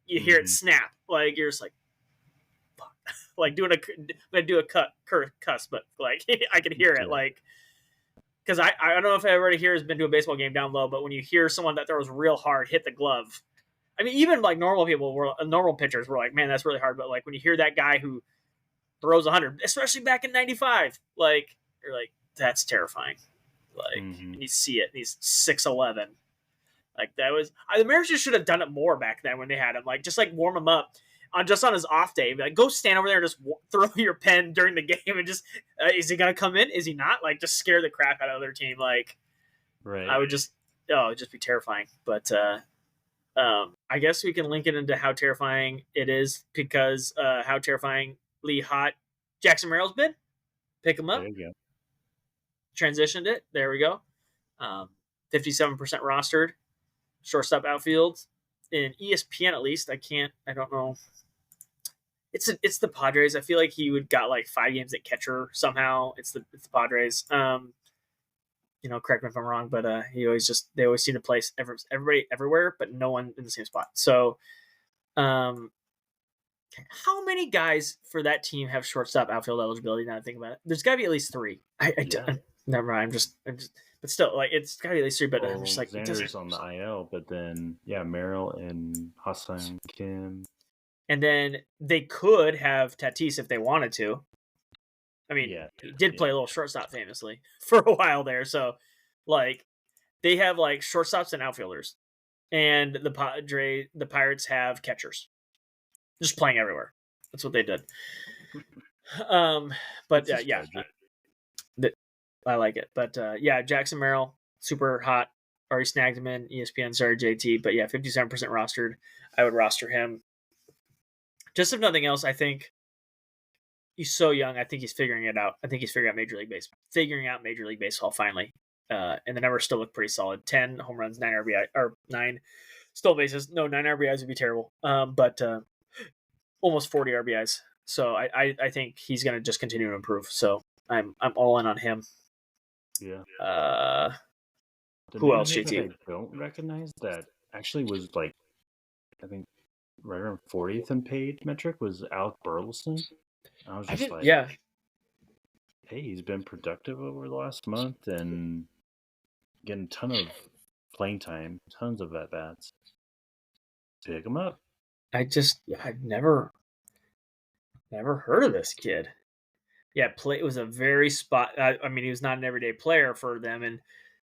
you hear it snap. Like, you're just like, like doing I'm gonna do a cuss, but like I can hear it, Yeah. like because I don't know if everybody here has been to a baseball game down low, but when you hear someone that throws real hard hit the glove, I mean, even like normal pitchers were like, man, that's really hard. But like when you hear that guy who throws 100, especially back in '95, like you're like, that's terrifying. Like Mm-hmm. and you see it, and he's 6'11". Like that was the Mariners should have done it more back then when they had him. Like just like warm him up on his off day. Like go stand over there and just throw your pen during the game and just is he gonna come in? Is he not? Like just scare the crap out of their team. Like Right. I would just it'd just be terrifying. But I guess we can link it into how terrifying it is because how terrifyingly hot Jackson Merrill's been. Pick him up. There you go. Transitioned it. There we go. 57% rostered. Shortstop outfield. In ESPN at least. I don't know. It's the Padres. I feel like he would got like 5 games at catcher somehow. It's the Padres. Correct me if I'm wrong, but they always seem to place everybody everywhere, but no one in the same spot. So, how many guys for that team have shortstop outfield eligibility? Now I think about it, there's got to be at least 3. Never mind. I'm just, but still, like it's got to be at least 3. But I'm just like Xander's on the IL, but then Merrill and Hassan Kim, and then they could have Tatis if they wanted to. I mean, he did play a little shortstop famously for a while there. So, like, they have like shortstops and outfielders, and the Pirates have catchers, just playing everywhere. That's what they did. But I like it. But Jackson Merrill, super hot. Already snagged him in ESPN. Sorry, JT. But 57% rostered. I would roster him. Just if nothing else, I think. He's so young. I think he's figuring it out. I think he's figuring out Major League Baseball finally. And the numbers still look pretty solid. 10 home runs, 9 RBI, or 9 stolen bases. No, 9 RBIs would be terrible. But almost 40 RBIs. So I think he's going to just continue to improve. So I'm all in on him. Yeah. Who else, JT? I don't recognize that actually was like, I think right around 40th in paid metric was Alec Burleson. I was just hey, he's been productive over the last month and getting a ton of playing time, tons of at bats. Pick him up. I've never heard of this kid. It was a very spot. I mean, he was not an everyday player for them, and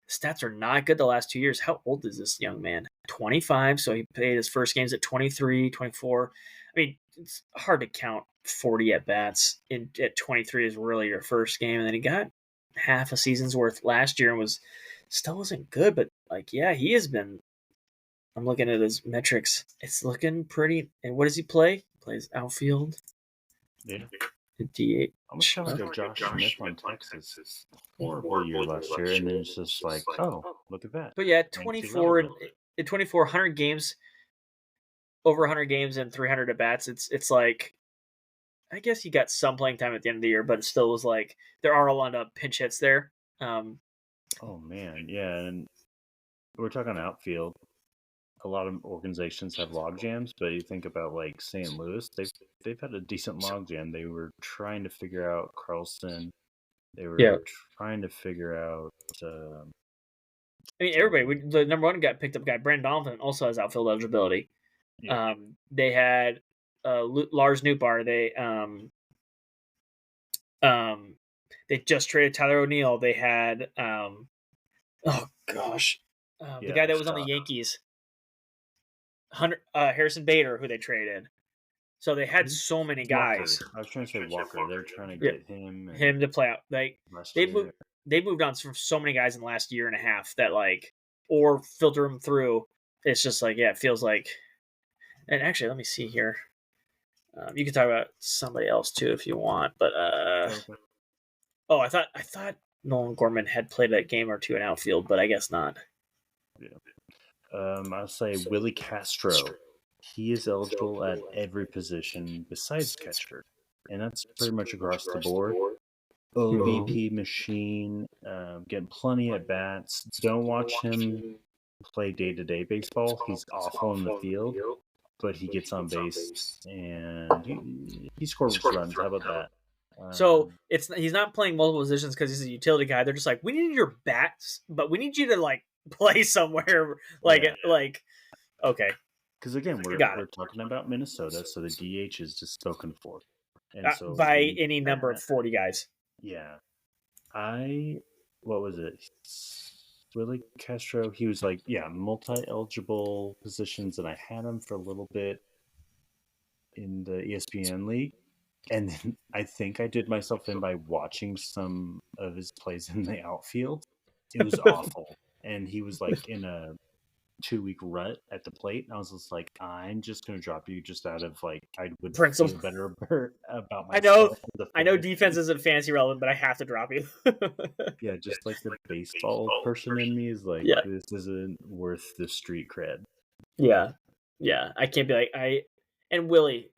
stats are not good the last 2 years. How old is this young man? 25. So he played his first games at 23, 24. I mean, it's hard to count 40 at bats at 23 is really your first game, and then he got half a season's worth last year and still wasn't good. But he has been. I'm looking at his metrics. It's looking pretty. And what does he play? He plays outfield. Yeah. DH. Almost kind of like a Josh Smith on Texas. Horrible year last year, and then it's just like, oh, look at that. But 24 and 100 games, over 100 games and 300 at bats. It's like, I guess he got some playing time at the end of the year, but it still was like there are a lot of pinch hits there. Oh man, yeah, and we're talking outfield. A lot of organizations have log jams, but you think about like St. Louis, they've had a decent log jam. They were trying to figure out Carlson. They were trying to figure out. I mean, everybody. The number 1 got picked up guy, Brandon Donovan, also has outfield eligibility. Yeah. They had Lars Nootbaar. They just traded Tyler O'Neill. They had the guy that was on the Yankees. Harrison Bader, who they traded. So they had so many guys. Walker. I was trying to say Walker. They're trying to get him to play out. They moved on from so many guys in the last year and a half that or filter them through. It's just it feels like. And actually, let me see here. You can talk about somebody else too if you want, but I thought Nolan Gorman had played a game or two in outfield, but I guess not. Yeah. I'll say Willie Castro. He is eligible at every position besides catcher, and that's pretty much across the board. OBP machine, getting plenty at bats. Don't watch him play day-to-day baseball. He's awful in the field. but he gets on base and he scores runs. How about that? So he's not playing multiple positions because he's a utility guy. They're just like, we need your bats, but we need you to like play somewhere. Okay, because again, we're talking about Minnesota, so the DH is just spoken for, and so by any number of 40 guys. Yeah, what was it? Willie Castro. He was like, yeah, multi-eligible positions, and I had him for a little bit in the ESPN league. And then I think I did myself in by watching some of his plays in the outfield. It was awful. And he was like in a 2-week rut at the plate. And I was just like, I'm just going to drop you just out of like, I would Principle. feel better about myself. I know defense isn't fantasy relevant, but I have to drop you. Yeah, just like the baseball person in me is like, this isn't worth the street cred. Yeah. Yeah. I can't be like, and Willie,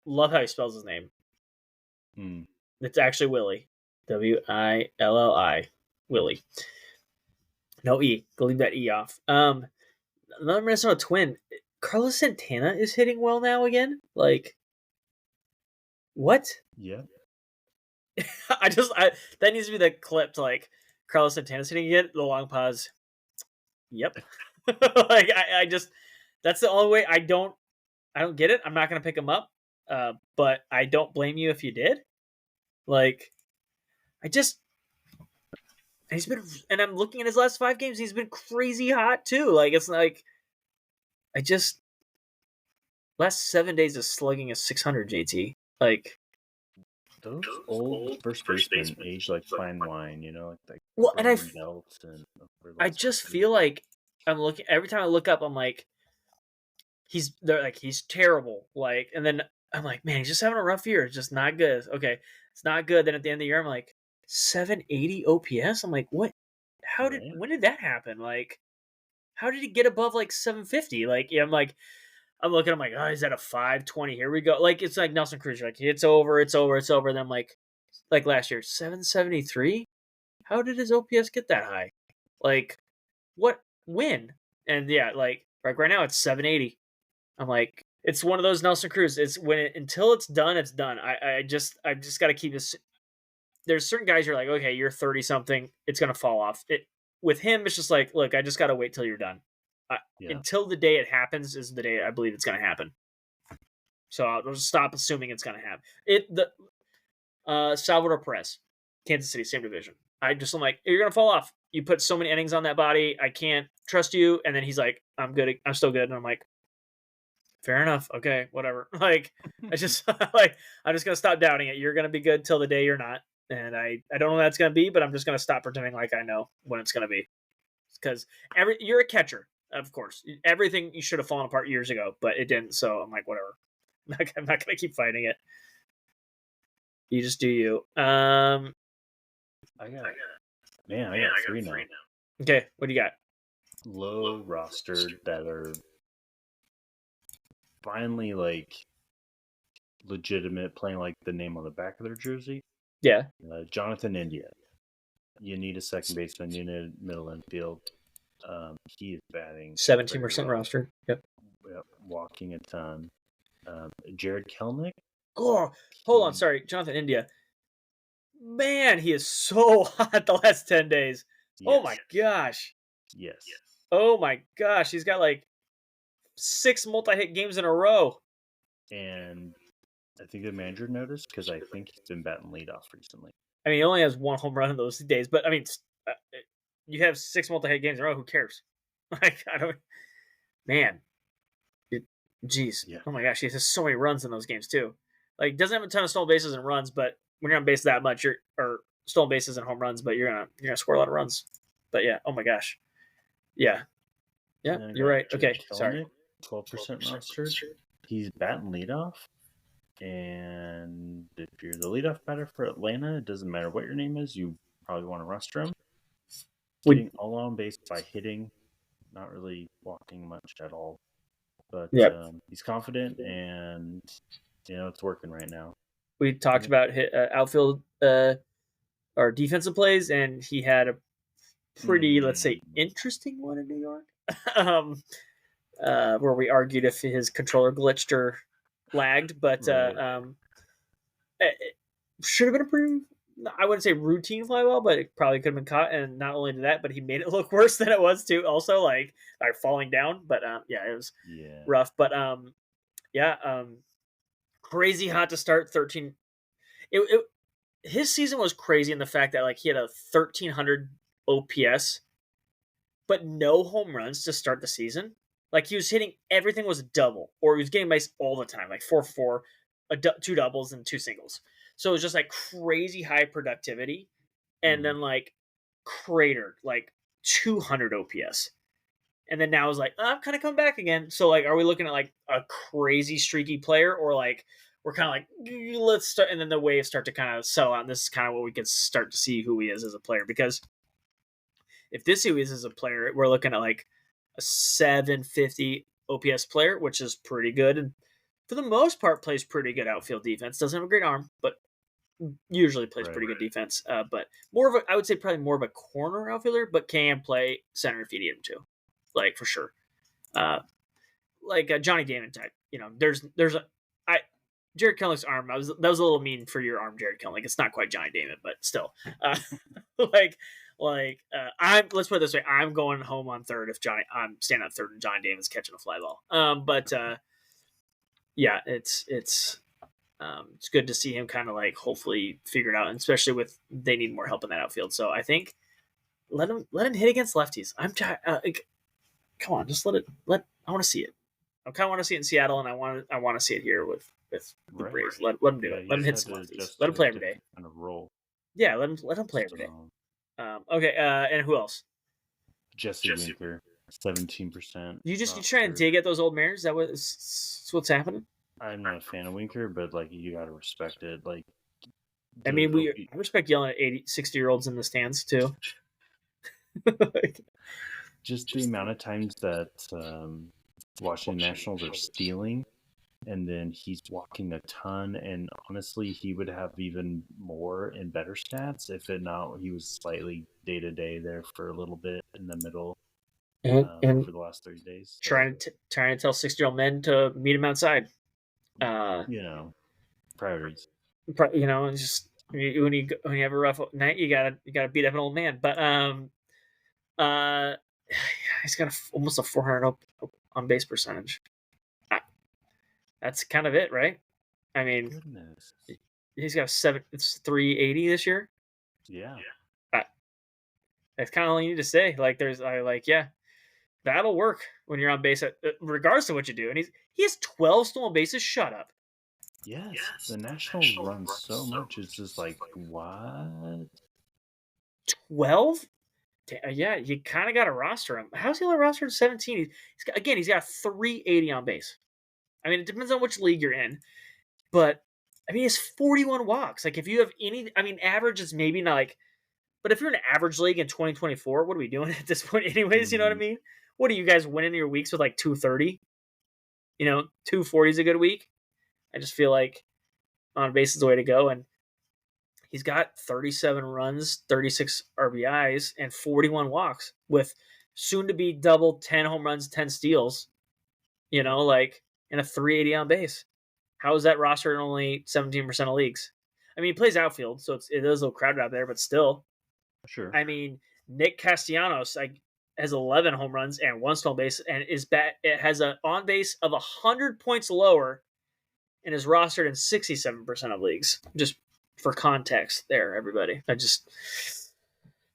love how he spells his name. It's actually Willie. Willi. Willie. No E. Go leave that E off. Another Minnesota Twin. Carlos Santana is hitting well now again. Like, what? Yeah. That needs to be the clip to like Carlos Santana's hitting again. The long pause. Yep. Like that's the only way. I don't get it. I'm not gonna pick him up. But I don't blame you if you did. Like, he's been, and I'm looking at his last 5 games. He's been crazy hot too. Like, it's like, last 7 days of slugging is 600 JT. Like, those old first basemen age like fine wine, like well, and I just feel like I'm looking every time I look up. I'm like, he's terrible. Like, and then I'm like, man, he's just having a rough year. It's just not good. Okay, it's not good. Then at the end of the year, I'm like, 780 OPS. I'm like, what? When did that happen? Like, how did he get above like 750? Like, yeah, I'm looking, I'm like, oh, he's at a 520. Here we go. Like, it's like Nelson Cruz. Like, it's over. Then I'm like last year, 773. How did his OPS get that high? Like, what? When? And yeah, like right now it's 780. I'm like, it's one of those Nelson Cruz. It's until it's done, it's done. I've just got to keep this. There's certain guys you're like, okay, you're 30 something, it's gonna fall off. With him, it's just like, look, I just gotta wait till you're done. Until the day it happens is the day I believe it's gonna happen. So I'll just stop assuming it's gonna happen. Salvador Perez, Kansas City, same division. I'm like, you're gonna fall off. You put so many innings on that body, I can't trust you. And then he's like, I'm good. I'm still good. And I'm like, fair enough. Okay, whatever. Like, I just I'm just gonna stop doubting it. You're gonna be good till the day you're not. And I don't know what that's gonna be, but I'm just gonna stop pretending like I know when it's gonna be. Because you're a catcher, of course. Everything you should have fallen apart years ago, but it didn't. So I'm like, whatever. I'm not gonna keep fighting it. You just do you. I got 3 now. Okay, what do you got? Low rostered that are finally like legitimate, playing like the name on the back of their jersey. Yeah. Jonathan India. You need a second baseman. You need a middle infield. He is batting 17% roster. Yep. Walking a ton. Jared Kelenic. Oh, hold on. Sorry, Jonathan India. Man, he is so hot the last 10 days. Yes. Oh my gosh. Yes. Oh my gosh. He's got like 6 multi-hit games in a row. And I think the manager noticed because I think he's been batting leadoff recently. I mean, he only has 1 home run in those days, but I mean, you have 6 multi-hit games in a row. Who cares? Like, I don't. Man, jeez. Yeah. Oh my gosh, he has so many runs in those games too. Like, doesn't have a ton of stolen bases and runs, but when you're on base that much, or stolen bases and home runs, but you're gonna score a lot of runs. But yeah, oh my gosh, yeah, you're right. Okay, sorry. 12% rostered. He's batting leadoff. And if you're the leadoff batter for Atlanta, it doesn't matter what your name is, you probably want to roster him. Getting all on base by hitting, not really walking much at all. But he's confident, and it's working right now. We talked about outfield or defensive plays, and he had a pretty, let's say, interesting one in New York. where we argued if his controller glitched or lagged, but Right. it should have been a pretty. I wouldn't say routine fly ball, but it probably could have been caught. And not only did that, but he made it look worse than it was too. Also, like falling down. But yeah, it was Yeah. rough. But yeah, crazy hot to start 13. It his season was crazy in the fact that like he had a 1300 OPS, but no home runs to start the season. Like he was hitting everything was double, or he was getting base all the time, like 4-4, two doubles and two singles. So it was just like crazy high productivity, and Mhm. then like cratered like 200 OPS, and then now it's like I'm kind of coming back again. So like, are we looking at like a crazy streaky player, or like we're kind of like let's start, and then the waves start to kind of settle out. And this is kind of what we can start to see who he is as a player, because if this who he is as a player, we're looking at like a 750 OPS player, which is pretty good, and for the most part plays pretty good outfield defense. Doesn't have a great arm, but usually plays Right. pretty good defense. But more of a, I would say probably more of a corner outfielder, but can play center if you need him to, like for sure. Uh, like a Johnny Damon type. You know, there's a I Jared Kelly's arm. That was a little mean for your arm, Jared Kelly. Like it's not quite Johnny Damon, but still, like I'm. Let's put it this way: I'm going home on third if I'm standing on third and Johnny Damon's catching a fly ball. But yeah, it's good to see him kind of like hopefully figure it out, and especially with they need more help in that outfield. So I think let him hit against lefties. I'm tired. Come on, just let. I want to see it. I kind of want to see it in Seattle, and I want to see it here with the Right. Braves. Let him do Yeah, it. he Let him just hit had some to lefties. adjust Let him to a play every day. different kind of role. Yeah, let him play every day. So Okay, and who else? Jesse Winker, 17% You trying to rostered. dig at those old mares? That was what's happening. I'm not a fan of Winker, but like you gotta respect it. Like I the mean, I respect yelling at 80, 60-year-olds in the stands too. Like, just the amount of times that Washington Nationals are stealing, and then he's walking a ton. And honestly, he would have even more and better stats if it not he was slightly day to day there for a little bit in the middle and over the last 30 days. So trying to tell 60-year-old men to meet him outside. Uh, you know, priorities. you know, it's just when you have a rough night, you gotta beat up an old man. But uh, he's got almost a 400 on base percentage. That's kind of it, right? I mean, Goodness. he's got it's 380 this year. Yeah. Uh, that's kind of all you need to say. Like, yeah, that'll work when you're on base, regardless of what you do. And he has 12 stolen bases. Shut up. Yes. The Nationals run so much. It's just like, what? 12? Yeah, you kind of got to roster him. How's he only rostered 17? He's got 380 on base. I mean, it depends on which league you're in, but I mean, it's 41 walks. Like, if you have any, I mean, average is maybe not like, but if you're in an average league in 2024, what are we doing at this point, anyways? You know what I Mm-hmm. mean? What are you guys winning your weeks with like 230? 240 is a good week. I just feel like on base is the way to go. And he's got 37 runs, 36 RBIs, and 41 walks with soon to be double 10 home runs, 10 steals, like in a 380 on base. How is that roster in only 17% of leagues? I mean, he plays outfield, so it is a little crowded out there, but still. Sure. I mean, Nick Castellanos has 11 home runs and one stolen base, and it has an on base of 100 points lower, and is rostered in 67% of leagues. Just for context, there, everybody.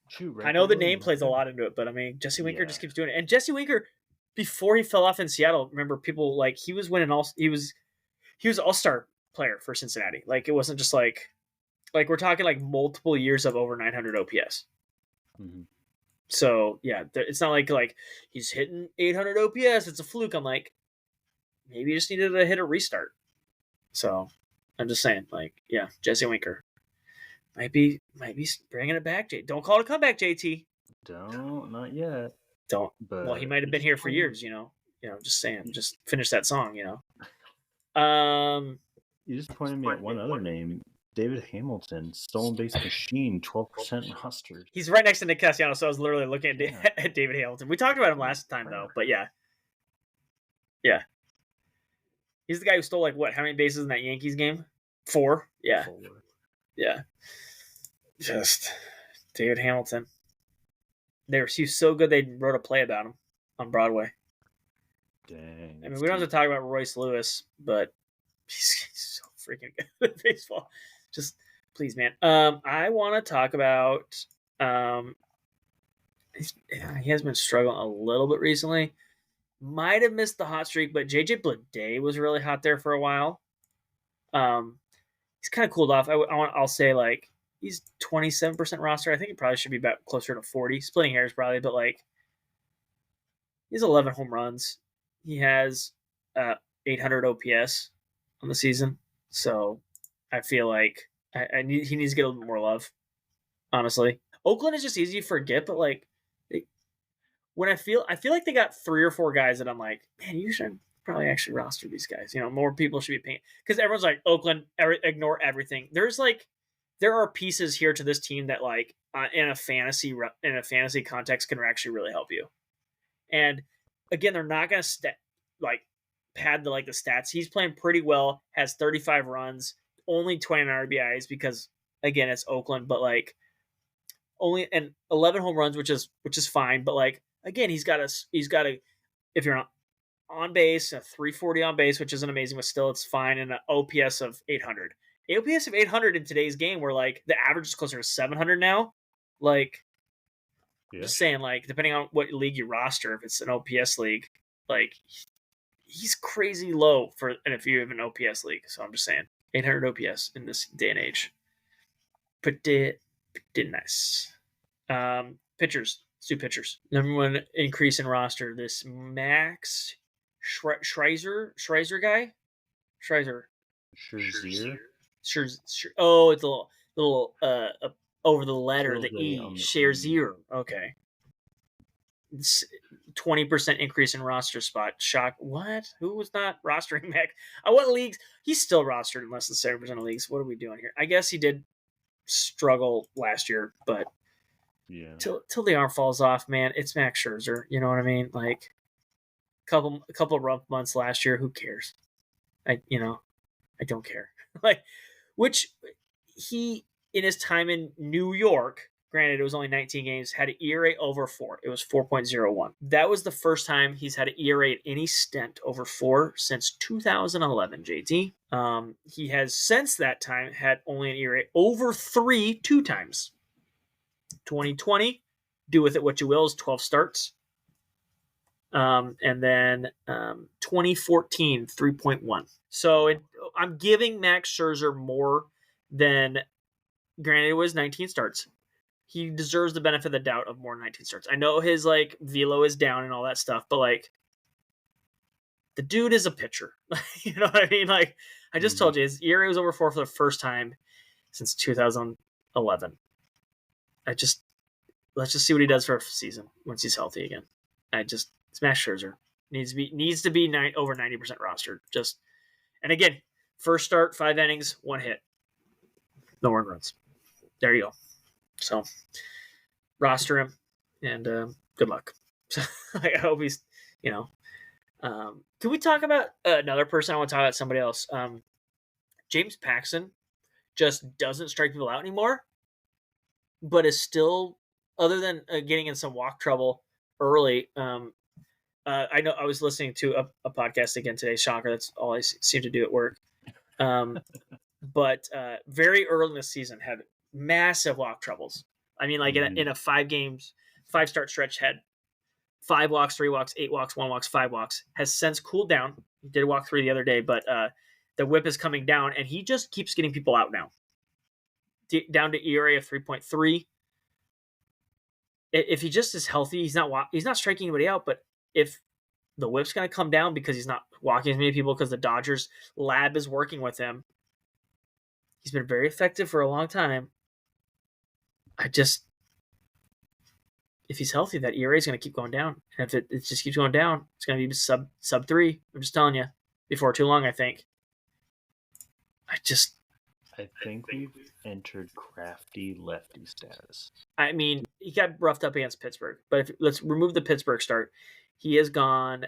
Shoot, I right know the below you, name right plays a there. lot into it, but I mean, Jesse Winker Yeah. just keeps doing it, and Jesse Winker, before he fell off in Seattle, remember people like he was winning all he was all-star player for Cincinnati. Like it wasn't just like we're talking like multiple years of over 900 OPS. Mm-hmm. So yeah, it's not like he's hitting 800 OPS. It's a fluke. I'm like, maybe you just needed to hit a restart. So I'm just saying, like, yeah, Jesse Winker might be bringing it back. Don't call it a comeback, JT. Don't, not yet. Don't. Well, he But might have you been just here for pointed, years. Just saying. Just finish that song. Um, you just pointed me at one other name, David Hamilton, stolen base machine, 12% rostered. he's right next to Nick Castellanos, so I was literally looking Yeah. at David Hamilton. We talked about him Holy last time crap. though, but yeah, Yeah. He's the guy who stole like what? How many bases in that Yankees game? 4. Yeah. 4. Yeah. Just David Hamilton. He was so good they wrote a play about him on Broadway. Dang. I mean, we don't have to talk about Royce Lewis, but he's so freaking good at baseball. Just please, man. I want to talk about. He has been struggling a little bit recently. Might have missed the hot streak, but JJ Bleday was really hot there for a while. He's kind of cooled off. I'll say like he's 27% roster. I think he probably should be about closer to 40. Splitting hairs probably, but like he's 11 home runs. He has 800 OPS on the season. So I feel like he needs to get a little bit more love. Honestly, Oakland is just easy to forget, but like when I feel like they got 3 or 4 guys that I'm like, man, you should probably actually roster these guys. You know, more people should be paying because everyone's like Oakland, ignore everything. There are pieces here to this team that like in a fantasy context can actually really help you. And again, they're not going to pad the stats. He's playing pretty well. Has 35 runs, only 29 RBIs because again it's Oakland, but like only and 11 home runs, which is fine. But like again, he's got a if you're on base, a 340 on base, which isn't amazing, but still it's fine, and an OPS of 800. OPS of 800 in today's game, where like the average is closer to 700 now. Like, yeah. Just saying, like depending on what league you roster, if it's an OPS league, like he's crazy low and if you have an OPS league. So I'm just saying, 800 OPS in this day and age. Pretty nice. Pitchers. Let's do pitchers. Number 1 increase in roster. This Max Scherzer guy. Scherzer. Oh, it's a little over the letter, the E. Scherzer. Okay. 20% increase in roster spot. Shock. What? Who was not rostering Max? What leagues? He's still rostered in less than 7% of leagues. What are we doing here? I guess he did struggle last year, but yeah, till the arm falls off, man, it's Max Scherzer. You know what I mean? Like a couple rough months last year. Who cares? I don't care. Like, which he in his time in New York, granted it was only 19 games, had an ERA over 4. It was 4.01. That was the first time he's had an ERA at any stint over 4 since 2011. JT. He has since that time had only an ERA over 3 2 times. 2020, do with it what you will, is 12 starts. And then 2014, 3.1. So I'm giving Max Scherzer more than, granted it was 19 starts. He deserves the benefit of the doubt of more than 19 starts. I know his like velo is down and all that stuff, but like the dude is a pitcher. You know what I mean? Like I just told you, his ERA was over 4 for the first time since 2011. Let's just see what he does for a season once he's healthy again. Smash Scherzer needs to be over 90% rostered. And again, first start, 5 innings, 1 hit, no earned runs. There you go. So roster him and good luck. So I hope he's, can we talk about another person? I want to talk about somebody else. James Paxton just doesn't strike people out anymore, but is still, other than getting in some walk trouble early. I know I was listening to a podcast again today. Shocker, that's all I seem to do at work. But very early in the season had massive walk troubles. I mean, like in a 5-start stretch, had 5 walks, 3 walks, 8 walks, 1 walks, 5 walks. Has since cooled down. He did walk 3 the other day, but the whip is coming down, and he just keeps getting people out now. Down to ERA of 3.3. If he just is healthy, he's not striking anybody out. But if the whip's going to come down because he's not walking as many people because the Dodgers lab is working with him, he's been very effective for a long time. If he's healthy, that ERA is going to keep going down. And if it just keeps going down, it's going to be sub 3. I'm just telling you, before too long, I think. I think we've entered crafty lefty status. I mean, he got roughed up against Pittsburgh, but let's remove the Pittsburgh start. He has gone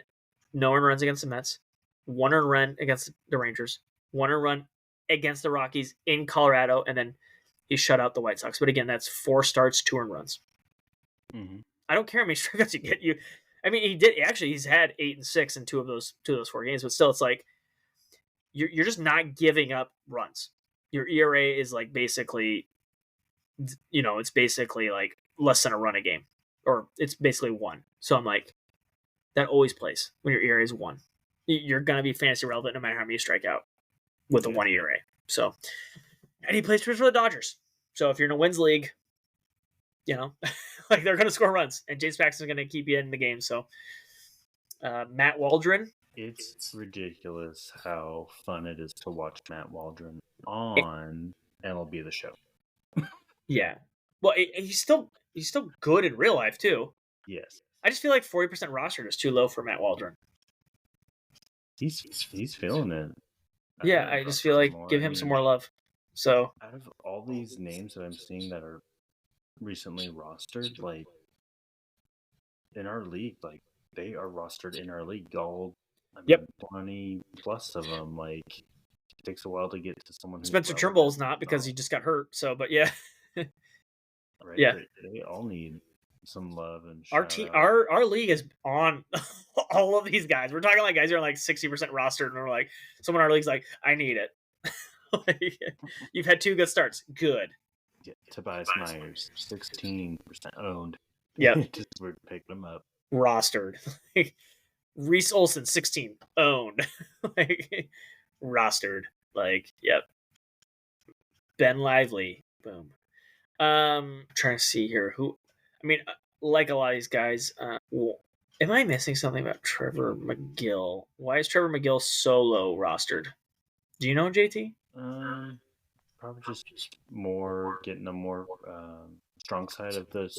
no earned runs against the Mets, 1 earned run against the Rangers, 1 earned run against the Rockies in Colorado, and then he shut out the White Sox. But again, that's 4 starts, 2 earned runs. Mm-hmm. I don't care how many strikeouts you get. I mean, he did actually. He's had 8 and 6 in two of those 4 games, but still, it's like you're just not giving up runs. Your ERA is like basically, it's basically like less than a run a game, or it's basically 1. So I'm like, that always plays when your ERA is 1. You're gonna be fantasy relevant no matter how many you strike out with a 1 ERA. So, and he plays for the Dodgers. So if you're in a wins league, like they're gonna score runs, and James Paxton's gonna keep you in the game. So, Matt Waldron. It's ridiculous how fun it is to watch Matt Waldron on MLB The Show. Yeah. Well, he's still good in real life too. Yes. I just feel like 40% rostered is too low for Matt Waldron. He's feeling it. Yeah, I just feel like give him some more love. So out of all these names that I'm seeing that are recently rostered, like in our league, like they are rostered in our league. All 20 plus of them. Like it takes a while to get to someone. Spencer Trimble's not because he just got hurt. So, but yeah, right. Yeah, they all need some love and our team. Our league is on all of these guys. We're talking like guys who are like 60% rostered, and we're like someone in our league's like, I need it. Like, you've had 2 good starts. Good. Yeah, Tobias Myers, 16% owned. Yeah, just we're picking them up. Rostered. Reese Olson, 16 owned. Like rostered. Like, yep. Ben Lively, boom. Trying to see here who. I mean, like a lot of these guys. Am I missing something about Trevor McGill? Why is Trevor McGill so low rostered? Do you know, JT? Probably just getting a more strong side of the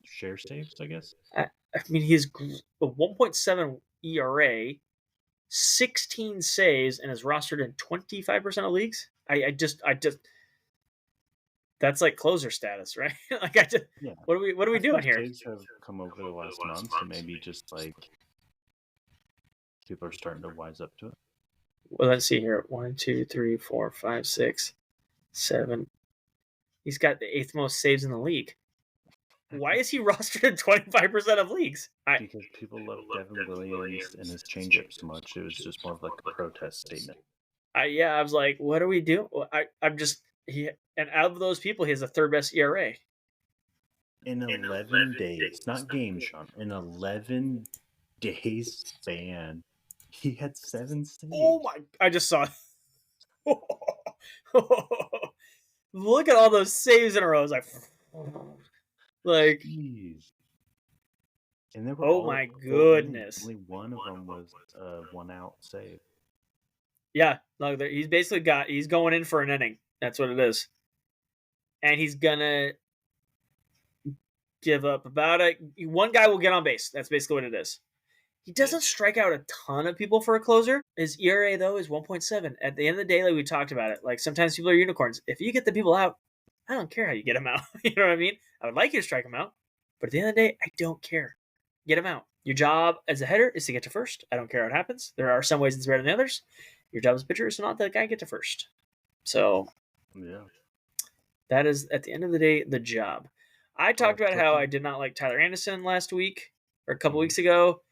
share saves, I guess. I mean, he's a 1.7 ERA, 16 saves, and is rostered in 25% of leagues. I just that's like closer status, right? Like what are we doing here? Saves have come over the last month, so maybe just like people are starting to wise up to it. Well, let's see here. 1, 2, 3, 4, 5, 6, 7. He's got the 8th most saves in the league. Why is he rostered in 25% of leagues? Because people love Devin Williams and his changeup so much. It was just more of like a protest statement. I was like, what do we do? And out of those people, he has the 3rd best ERA. In 11 days, not games, Sean. In 11 days span, he had 7 saves. Oh my! I just saw it. Look at all those saves in a row. I was like, jeez. And there were oh my goodness! Only one of them was a 1-out save. Yeah, look, he's basically he's going in for an inning. That's what it is, and he's gonna give up about one guy will get on base. That's basically what it is. He doesn't strike out a ton of people for a closer. His ERA, though, is 1.7. At the end of the day, like we talked about it, like sometimes people are unicorns. If you get the people out, I don't care how you get them out. You know what I mean? I would like you to strike them out. But at the end of the day, I don't care. Get them out. Your job as a hitter is to get to first. I don't care what happens. There are some ways it's better than others. Your job as a pitcher is to not let the guy get to first. So, yeah, that is, at the end of the day, the job. I talked about how I did not like Tyler Anderson last week or a couple weeks ago.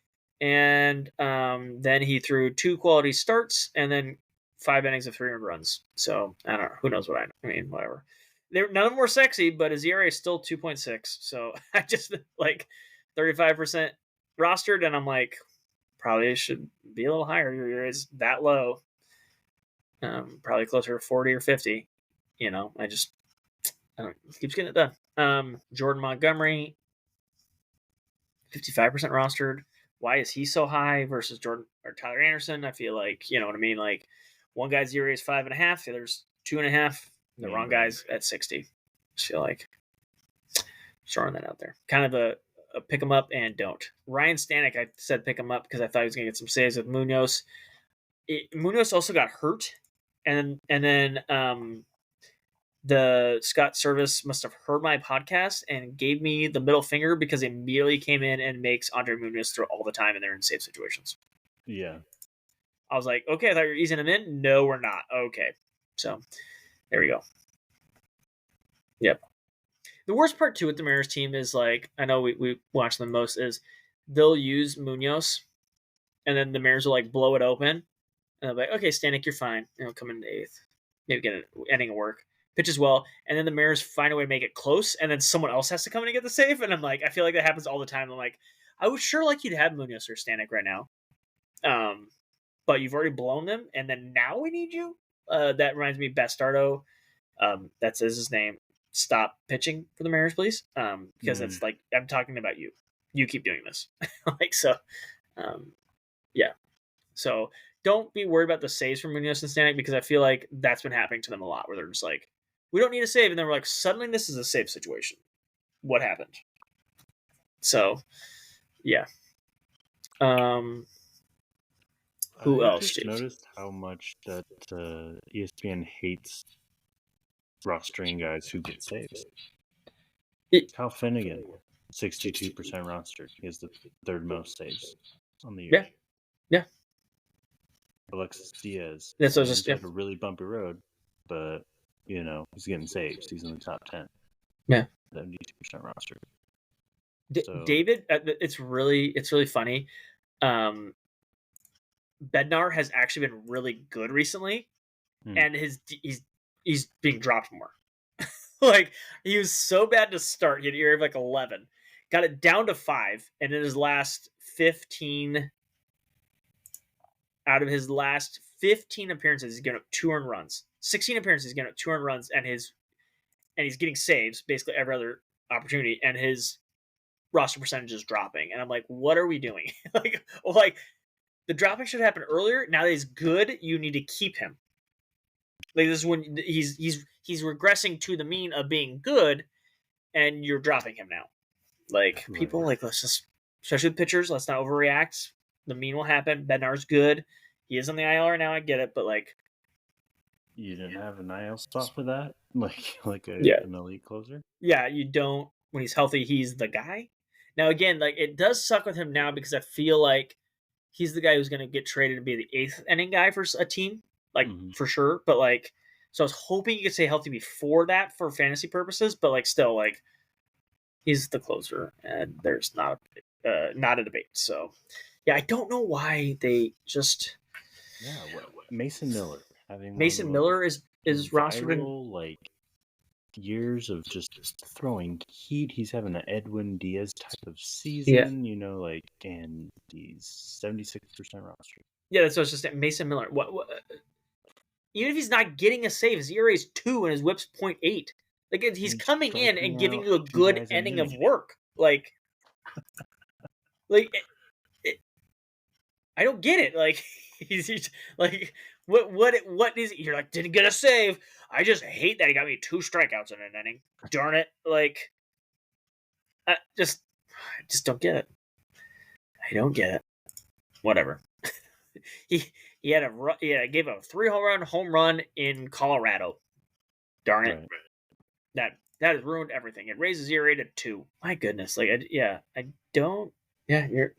And then he threw 2 quality starts and then 5 innings of 3 earned runs. So I don't know. Who knows what I know? I mean, whatever. None of them were sexy, but his ERA is still 2.6. So I just like 35% rostered, and I'm like, probably should be a little higher. Your ERA is that low. Probably closer to 40 or 50. I don't keeps getting it done. Jordan Montgomery, 55% rostered. Why is he so high versus Jordan or Tyler Anderson? I feel like, you know what I mean? Like one guy's ERA is 5.5, the other's 2.5. The wrong guy's at 60. I just feel like throwing that out there. Kind of a pick him up and don't. Ryan Stanek, I said pick him up because I thought he was going to get some saves with Munoz. Munoz also got hurt. And then the Scott Service must have heard my podcast and gave me the middle finger because he immediately came in and makes Andre Munoz throw all the time and they're in save situations. Yeah. I was like, okay, I thought you were easing him in. No, we're not. Okay. So there we go. Yep. The worst part too with the Mariners team is like, I know we watch them most, is they'll use Munoz and then the Mariners will like blow it open. And they'll be like, okay, Stanek, you're fine. Come into eighth. Maybe get an inning of work. Pitches well. And then the Mariners find a way to make it close. And then someone else has to come in and get the save. And I'm like, I feel like that happens all the time. I'm like, I would sure like you to have Munoz or Stanek right now. But you've already blown them. And then now we need you. That reminds me, Bastardo. That's his name. Stop pitching for the Mariners, please. Because it's like, I'm talking about you. You keep doing this. Like, so, yeah. So don't be worried about the saves from Munoz and Stanek because I feel like that's been happening to them a lot where they're just like, we don't need a save. And then we're like, suddenly this is a save situation. What happened? So, yeah. Who else? Just noticed how much that ESPN hates rostering guys who get saves. Kyle Finnegan, 62% rostered. He has the third most saves on the year. Yeah. Alexis Diaz. That's what I was just had a really bumpy road, but he's getting saves. He's in the top 10. Yeah. 72% rostered. David, it's really funny. Bednar has actually been really good recently, and he's being dropped more. Like, he was so bad to start. He had an ERA of like 11, got it down to 5, and in his last 15 out of his last 15 appearances, he's given up 2 earned runs. 16 appearances, he's given up 2 earned runs, and he's getting saves basically every other opportunity, and his roster percentage is dropping. And I'm like, what are we doing? like the dropping should happen earlier. Now that he's good, you need to keep him. Like, this is when he's regressing to the mean of being good, and you're dropping him now. Like, people, like, let's just, especially with pitchers, let's not overreact. The mean will happen. Bednar's good. He is on the IL right now. I get it, but like, you didn't have an IL spot for that, like an elite closer. Yeah, you don't. When he's healthy, he's the guy. Now, again, like, it does suck with him now because I feel like he's the guy who's going to get traded and be the 8th inning guy for a team, like, for sure. But like, so I was hoping he could stay healthy before that for fantasy purposes. But like, still, like, he's the closer, and there's not a debate. So, yeah, I don't know why they just. Yeah, Mason Miller is rostered in like years of just throwing heat. He's having an Edwin Diaz type of season, and he's 76% rostered. Yeah, that's what I was just saying. Mason Miller. What? Even if he's not getting a save, his ERA is 2 and his WHIP's 0.8. Like, he's coming in and giving you a good ending of work. Like, I don't get it. Like, he's like, what is it? You're like, didn't get a save. I just hate that he got me 2 strikeouts in an inning. Darn it! Like, I just don't get it. I don't get it. Whatever. He gave a 3 home run in Colorado. Darn it! Right. That has ruined everything. It raises ERA to 2. My goodness! Like, I don't. Yeah, you're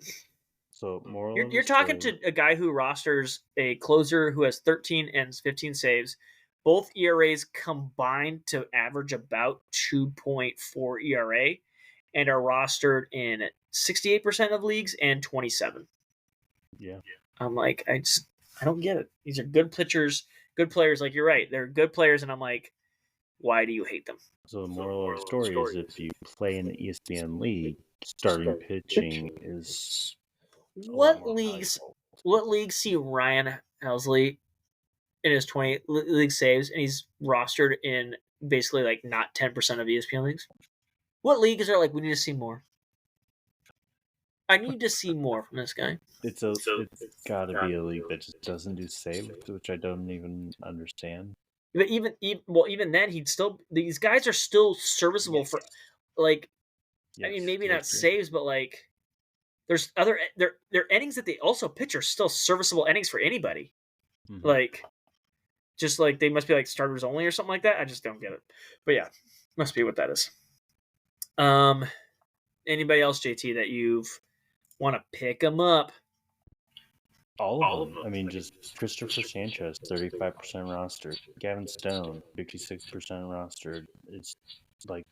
talking to a guy who rosters a closer who has 13 and 15 saves. Both ERAs combined to average about 2.4 ERA, and are rostered in 68% of leagues and 27. Yeah. I'm like, I don't get it. These are good pitchers, good players. Like, you're right, they're good players, and I'm like, why do you hate them? So the moral of the story is, if you play in the ESPN league, starting pitching is what leagues see Ryan Helsley in his 20 league saves, and he's rostered in basically like not 10% of ESPN leagues? What leagues are like, we need to see more? I need to see more from this guy. It's got to be a league that just doesn't do saves, which I don't even understand. But even then, these guys are still serviceable for, like, I mean, maybe not saves, but like, there's other their innings that they also pitch are still serviceable innings for anybody. Mm-hmm. Like, just like they must be like starters only or something like that. I just don't get it. But yeah, must be what that is. Anybody else, JT, that you've want to pick them up? All of them. I mean, just Christopher Sanchez, 35% rostered. Gavin Stone, 56% rostered. It's like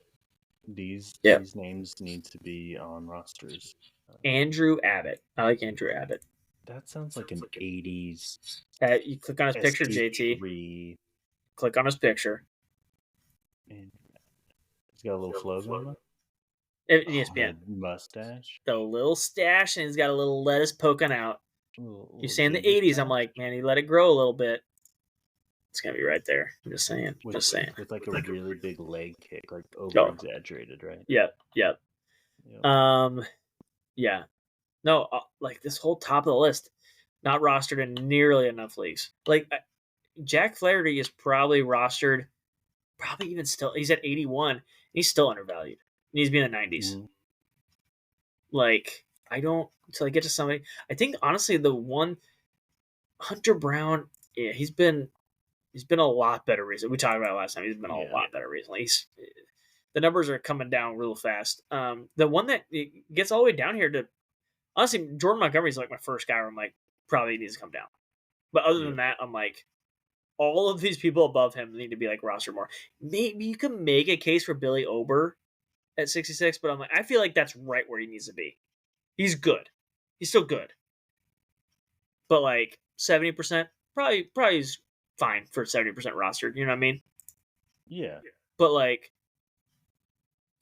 these names need to be on rosters. Andrew Abbott. I like Andrew Abbott. That sounds like an 80s You click on his picture, JT. SP3. Click on his picture. And he's got a little flow going on. ESPN. The mustache. The little stash, and he's got a little lettuce poking out. You say in the 80s, I'm like, man, he let it grow a little bit. It's gonna be right there. I'm just saying. With like a really big leg kick, like over exaggerated, right? Yep. Yeah. No, like this whole top of the list, not rostered in nearly enough leagues. Like Jack Flaherty is probably rostered, probably even still. He's at 81. He's still undervalued. He needs to be in the 90s. Mm-hmm. Like I don't until I get to somebody. I think honestly the one Hunter Brown, yeah, he's been a lot better recently. We talked about it last time. He's been a lot better recently. The numbers are coming down real fast. The one that gets all the way down here to honestly, Jordan Montgomery is like my first guy where I'm like, probably needs to come down. But other than that, I'm like, all of these people above him need to be like rostered more. Maybe you can make a case for Billy Ober at 66, but I'm like, I feel like that's right where he needs to be. He's good. He's still good. But like 70%, probably is fine for 70% rostered. You know what I mean? Yeah. But like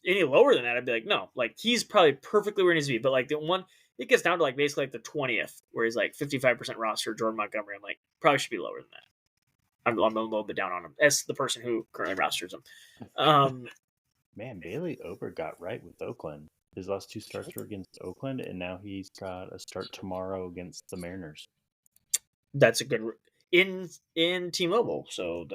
any lower than that, I'd be like, no. Like he's probably perfectly where he needs to be. But like the one, it gets down to like basically like the 20th, where he's like 55% roster, Jordan Montgomery. I'm like, probably should be lower than that. I'm a little bit down on him as the person who currently rosters him. Man, Bailey Ober got right with Oakland. His last 2 starts were against Oakland, and now he's got a start tomorrow against the Mariners. That's a good in T-Mobile. So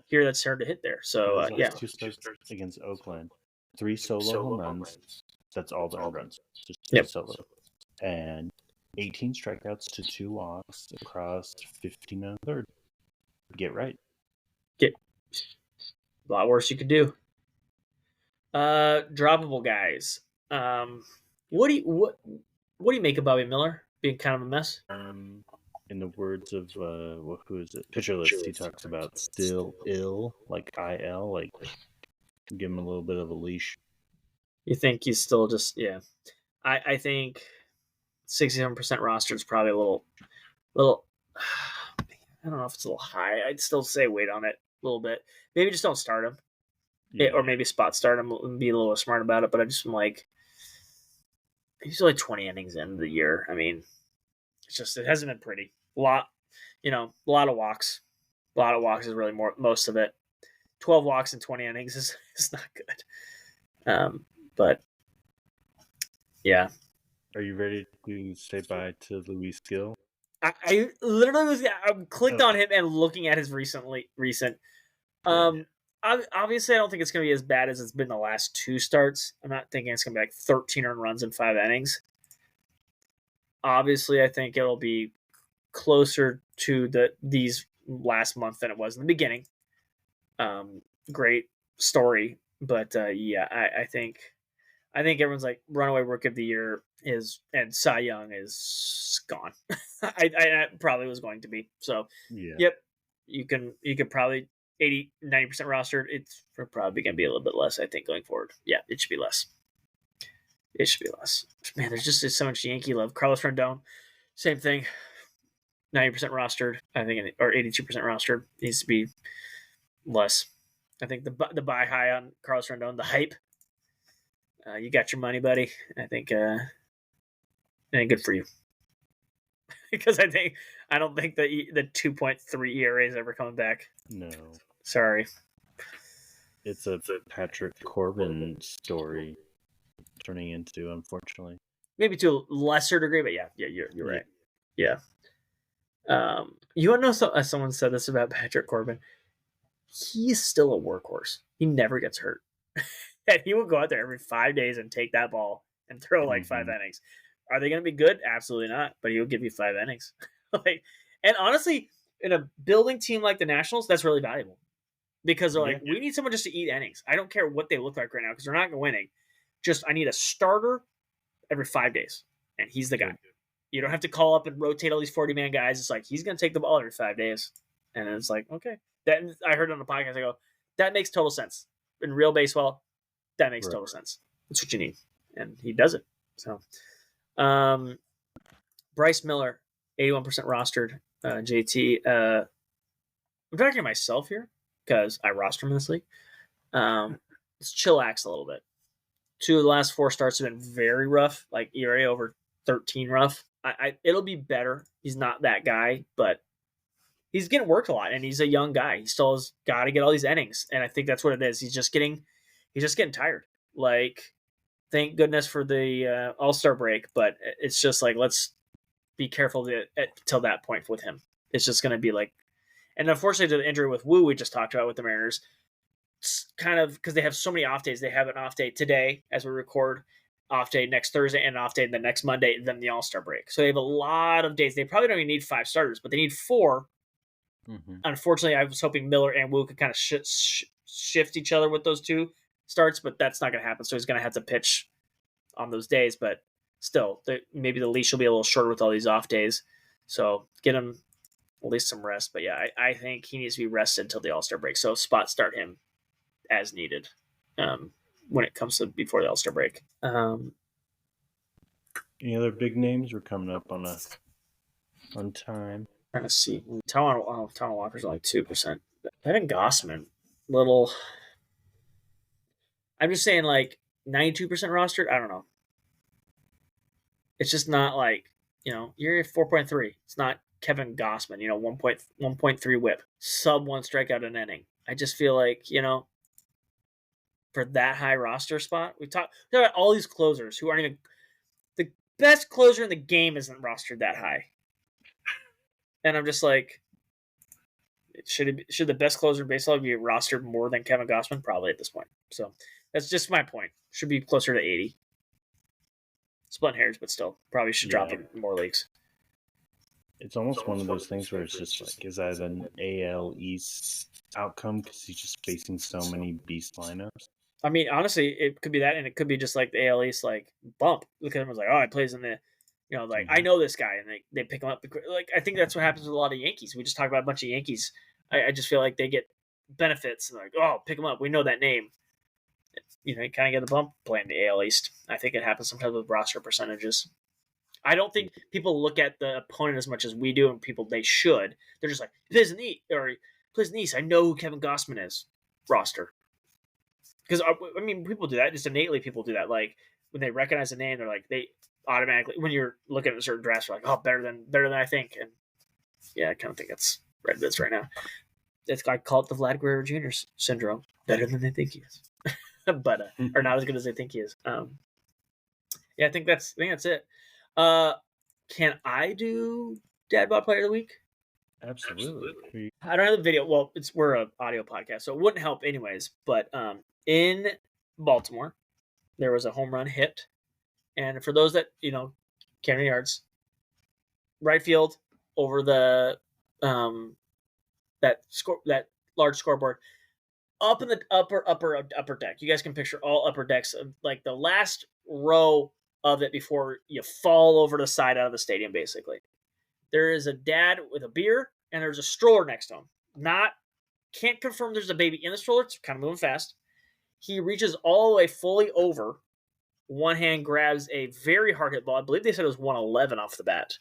here that's hard to hit there. So his last 2 starts against Oakland, 3 solo home runs. That's all the home runs, just 2 solo, and 18 strikeouts to 2 walks across 15 and a third. Get right. A lot worse you could do. Droppable guys. What do you make of Bobby Miller being kind of a mess? In the words of who is it? Pitcher List, he talks about still ill, like IL, like give him a little bit of a leash. You think he's still just I think 67% roster is probably a little. I don't know if it's a little high. I'd still say wait on it a little bit. Maybe just don't start him, or maybe spot start him and be a little smart about it. But I just am like, he's only 20 innings in the year. I mean, it hasn't been pretty. A lot of walks. A lot of walks is really most of it. 12 walks in 20 innings is not good. But yeah. Are you ready to say bye to Luis Gil? I literally clicked on him and looking at his recent. Obviously, I don't think it's going to be as bad as it's been the last 2 starts. I'm not thinking it's going to be like 13 earned runs in 5 innings. Obviously, I think it'll be closer to these last month than it was in the beginning. Great story, but I think everyone's like runaway rookie of the year and Cy Young is gone. I probably was going to be. So yep, you could probably 80-90% rostered. It's probably going to be a little bit less, I think, going forward. Yeah, it should be less. Man, there's just so much Yankee love. Carlos Rendon, same thing. 90% rostered, I think, or 82% rostered. Needs to be less. I think the buy high on Carlos Rendon, the hype. You got your money, buddy. I think it ain't good for you. Because I don't think the 2.3 ERA is ever coming back. No. Sorry. It's a Patrick Corbin story turning into, unfortunately. Maybe to a lesser degree, but you're right. Yeah. You want to know someone said this about Patrick Corbin? He's still a workhorse. He never gets hurt. And he will go out there every 5 days and take that ball and throw like 5 innings. Are they going to be good? Absolutely not. But he'll give you 5 innings. And honestly, in a building team like the Nationals, that's really valuable because they're like, we need someone just to eat innings. I don't care what they look like right now because they're not winning. Just I need a starter every 5 days, and he's the guy. You don't have to call up and rotate all these 40-man guys. It's like he's going to take the ball every 5 days, and it's like okay. That I heard on the podcast. I go, that makes total sense in real baseball. That makes total sense. That's what you need, and he does it. So, Bryce Miller, 81% rostered. JT, I'm talking to myself here because I roster him in this league. Let's chillax a little bit. 2 of the last 4 starts have been very rough, like ERA over 13 rough. It'll be better. He's not that guy, but he's getting worked a lot, and he's a young guy. He still has got to get all these innings, and I think that's what it is. He's just getting tired. Like, thank goodness for the All-Star break, but it's just like let's be careful till that point with him. It's just going to be like, and unfortunately, the injury with Wu we just talked about with the Mariners, kind of because they have so many off days. They have an off day today as we record, off day next Thursday, and an off day the next Monday, and then the All-Star break. So they have a lot of days. They probably don't even need 5 starters, but they need 4. Mm-hmm. Unfortunately, I was hoping Miller and Wu could kind of shift each other with those 2 starts, but that's not going to happen. So he's going to have to pitch on those days. But still, maybe the leash will be a little shorter with all these off days. So get him at least some rest. But yeah, I think he needs to be rested until the All-Star break. So spot start him as needed when it comes to before the All-Star break. Any other big names? We're coming up on time. Trying to see. Talon Walker's only 2%. Evan Gossman, little. I'm just saying, like 92% rostered. I don't know. It's just not like you're at 4.3. It's not Kevin Gossman. 1.3 WHIP, sub 1 strikeout an inning. I just feel like for that high roster spot, we talk about all these closers who aren't even the best closer in the game isn't rostered that high. And I'm just like, should the best closer in baseball be rostered more than Kevin Gossman? Probably at this point. So that's just my point. Should be closer to 80. Splitting hairs, but still, probably should drop in more leagues. It's almost one of those things where it's just like, is that an AL East outcome because he's just facing so many beast lineups? I mean, honestly, it could be that, and it could be just like the AL East like bump. Look at him as like, he plays in the. I know this guy, and they pick him up. Like, I think that's what happens with a lot of Yankees. We just talked about a bunch of Yankees. I just feel like they get benefits, and like, pick him up. We know that name. You kind of get the bump playing the AL East. I think it happens sometimes with roster percentages. I don't think people look at the opponent as much as we do, and they should. They're just like, he plays in the East. I know who Kevin Gossman is. Roster. Because, I mean, people do that. Just innately people do that. Like, when they recognize a name, they're like, they automatically, when you're looking at certain drafts, you're like, better than I think. And yeah, I kind of think that's red bits right now. I call it the Vlad Guerrero Jr. syndrome. Better than they think he is. But, or not as good as they think he is. Yeah, I think that's it. Can I do Dad Bod Player of the Week? Absolutely. I don't have the video. Well, we're an audio podcast, so it wouldn't help anyways. But in Baltimore, there was a home run hit, and for those that Cameron Yards, right field over the that large scoreboard, up in the upper deck. You guys can picture all upper decks of like the last row of it before you fall over the side out of the stadium. Basically, there is a dad with a beer, and there's a stroller next to him. Can't confirm there's a baby in the stroller. It's kind of moving fast. He reaches all the way fully over. One hand grabs a very hard hit ball. I believe they said it was 111 off the bat.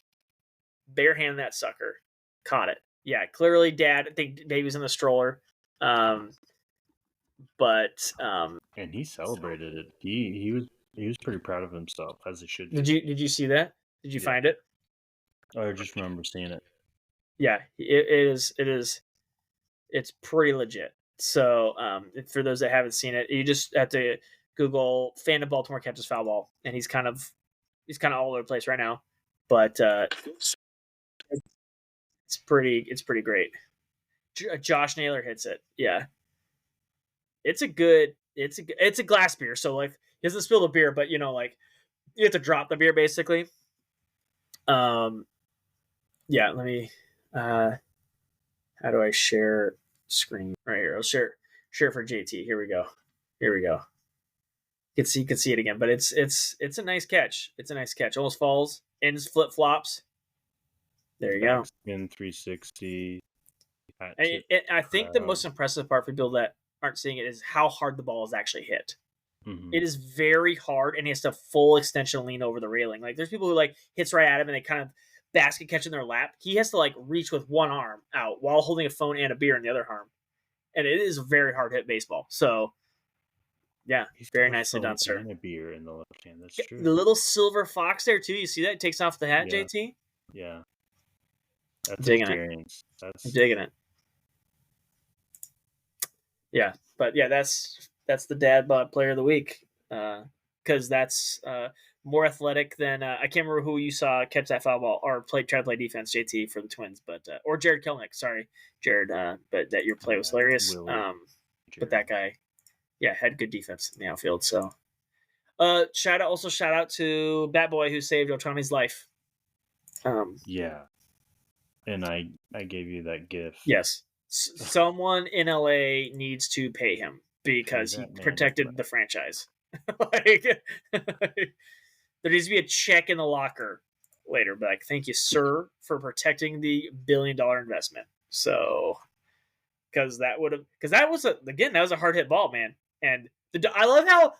Bare hand that sucker. Caught it. Yeah, clearly dad. I think baby's in the stroller. And he celebrated it. He was pretty proud of himself, as he should. Did you see that? Did you find it? I just remember seeing it. Yeah, it is. It's pretty legit. So for those that haven't seen it, you just have to Google "fan of Baltimore catches foul ball," and he's kind of all over the place right now. But it's pretty great. Josh Naylor hits it. Yeah, it's a glass beer, so like he doesn't spill the beer, but like you have to drop the beer basically. Yeah, let me how do I share screen right here? I'll share for JT. Here we go. You can see it again, but it's a nice catch. It's a nice catch. Almost falls, ends flip flops. There you go. Backspin 360. I think the most impressive part for people that aren't seeing it is how hard the ball is actually hit. Mm-hmm. It is very hard, and he has to full extension lean over the railing. Like there's people who like hits right at him and they kind of basket catch in their lap. He has to like reach with one arm out while holding a phone and a beer in the other arm, and it is a very hard hit baseball. So yeah, very nicely done, sir. And a beer in the left hand. That's true. The little silver fox there too. You see that? It takes off the hat, Yeah. JT. Yeah, that's digging experience. I'm digging it. Yeah, but yeah, that's the Dad Bod Player of the Week, because that's more athletic than I can't remember who you saw catch that foul ball or try to play defense, JT, for the Twins, but or Jared Kelnick. Sorry, Jared, but that your play was hilarious. But that guy, yeah, had good defense in the outfield. So, shout out to Bat Boy who saved Otani's life. Yeah, and I gave you that gift. Yes. Someone in LA needs to pay him because he protected the franchise. Like, there needs to be a check in the locker later. But like, thank you, sir, for protecting the $1 billion investment. So, because that was a hard hit ball, man. And I love how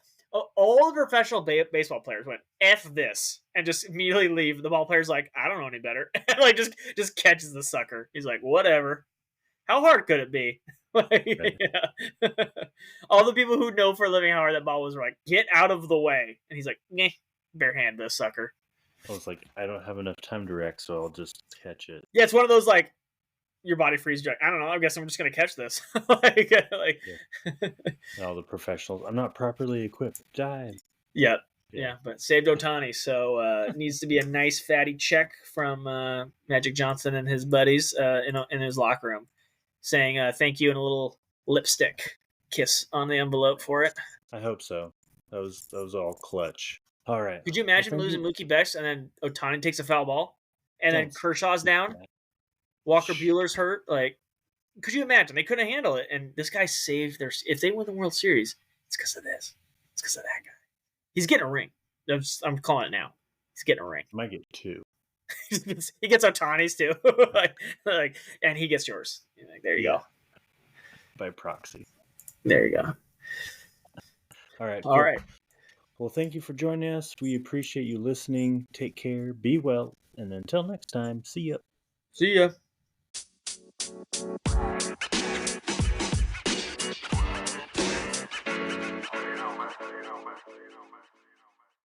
all the professional baseball players went F this and just immediately leave. The ball player's like, I don't know any better. Like just catches the sucker. He's like, whatever. How hard could it be? Like, yeah. All the people who know for a living how hard that ball was were like, get out of the way. And he's like, bare hand this sucker. I was like, I don't have enough time to react, so I'll just catch it. Yeah, it's one of those like your body freezes. I don't know. I guess I'm just gonna catch this. like all the professionals. I'm not properly equipped. Die. Yeah, but saved Otani, so needs to be a nice fatty check from Magic Johnson and his buddies in his locker room, saying thank you and a little lipstick kiss on the envelope for it. I hope so. That was all clutch. All right. Could you imagine losing Mookie Betts and then Otani takes a foul ball, and then Kershaw's down, Walker Buehler's hurt? Like, could you imagine? They couldn't handle it, and this guy saved their. If they win the World Series, it's because of this. It's because of that guy. He's getting a ring. I'm calling it now. He's getting a ring. Might get 2. He gets Otani's too, like, and he gets yours. Like, there you go. By proxy. There you go. All right. All right. Well, thank you for joining us. We appreciate you listening. Take care. Be well. And until next time, see ya. See ya.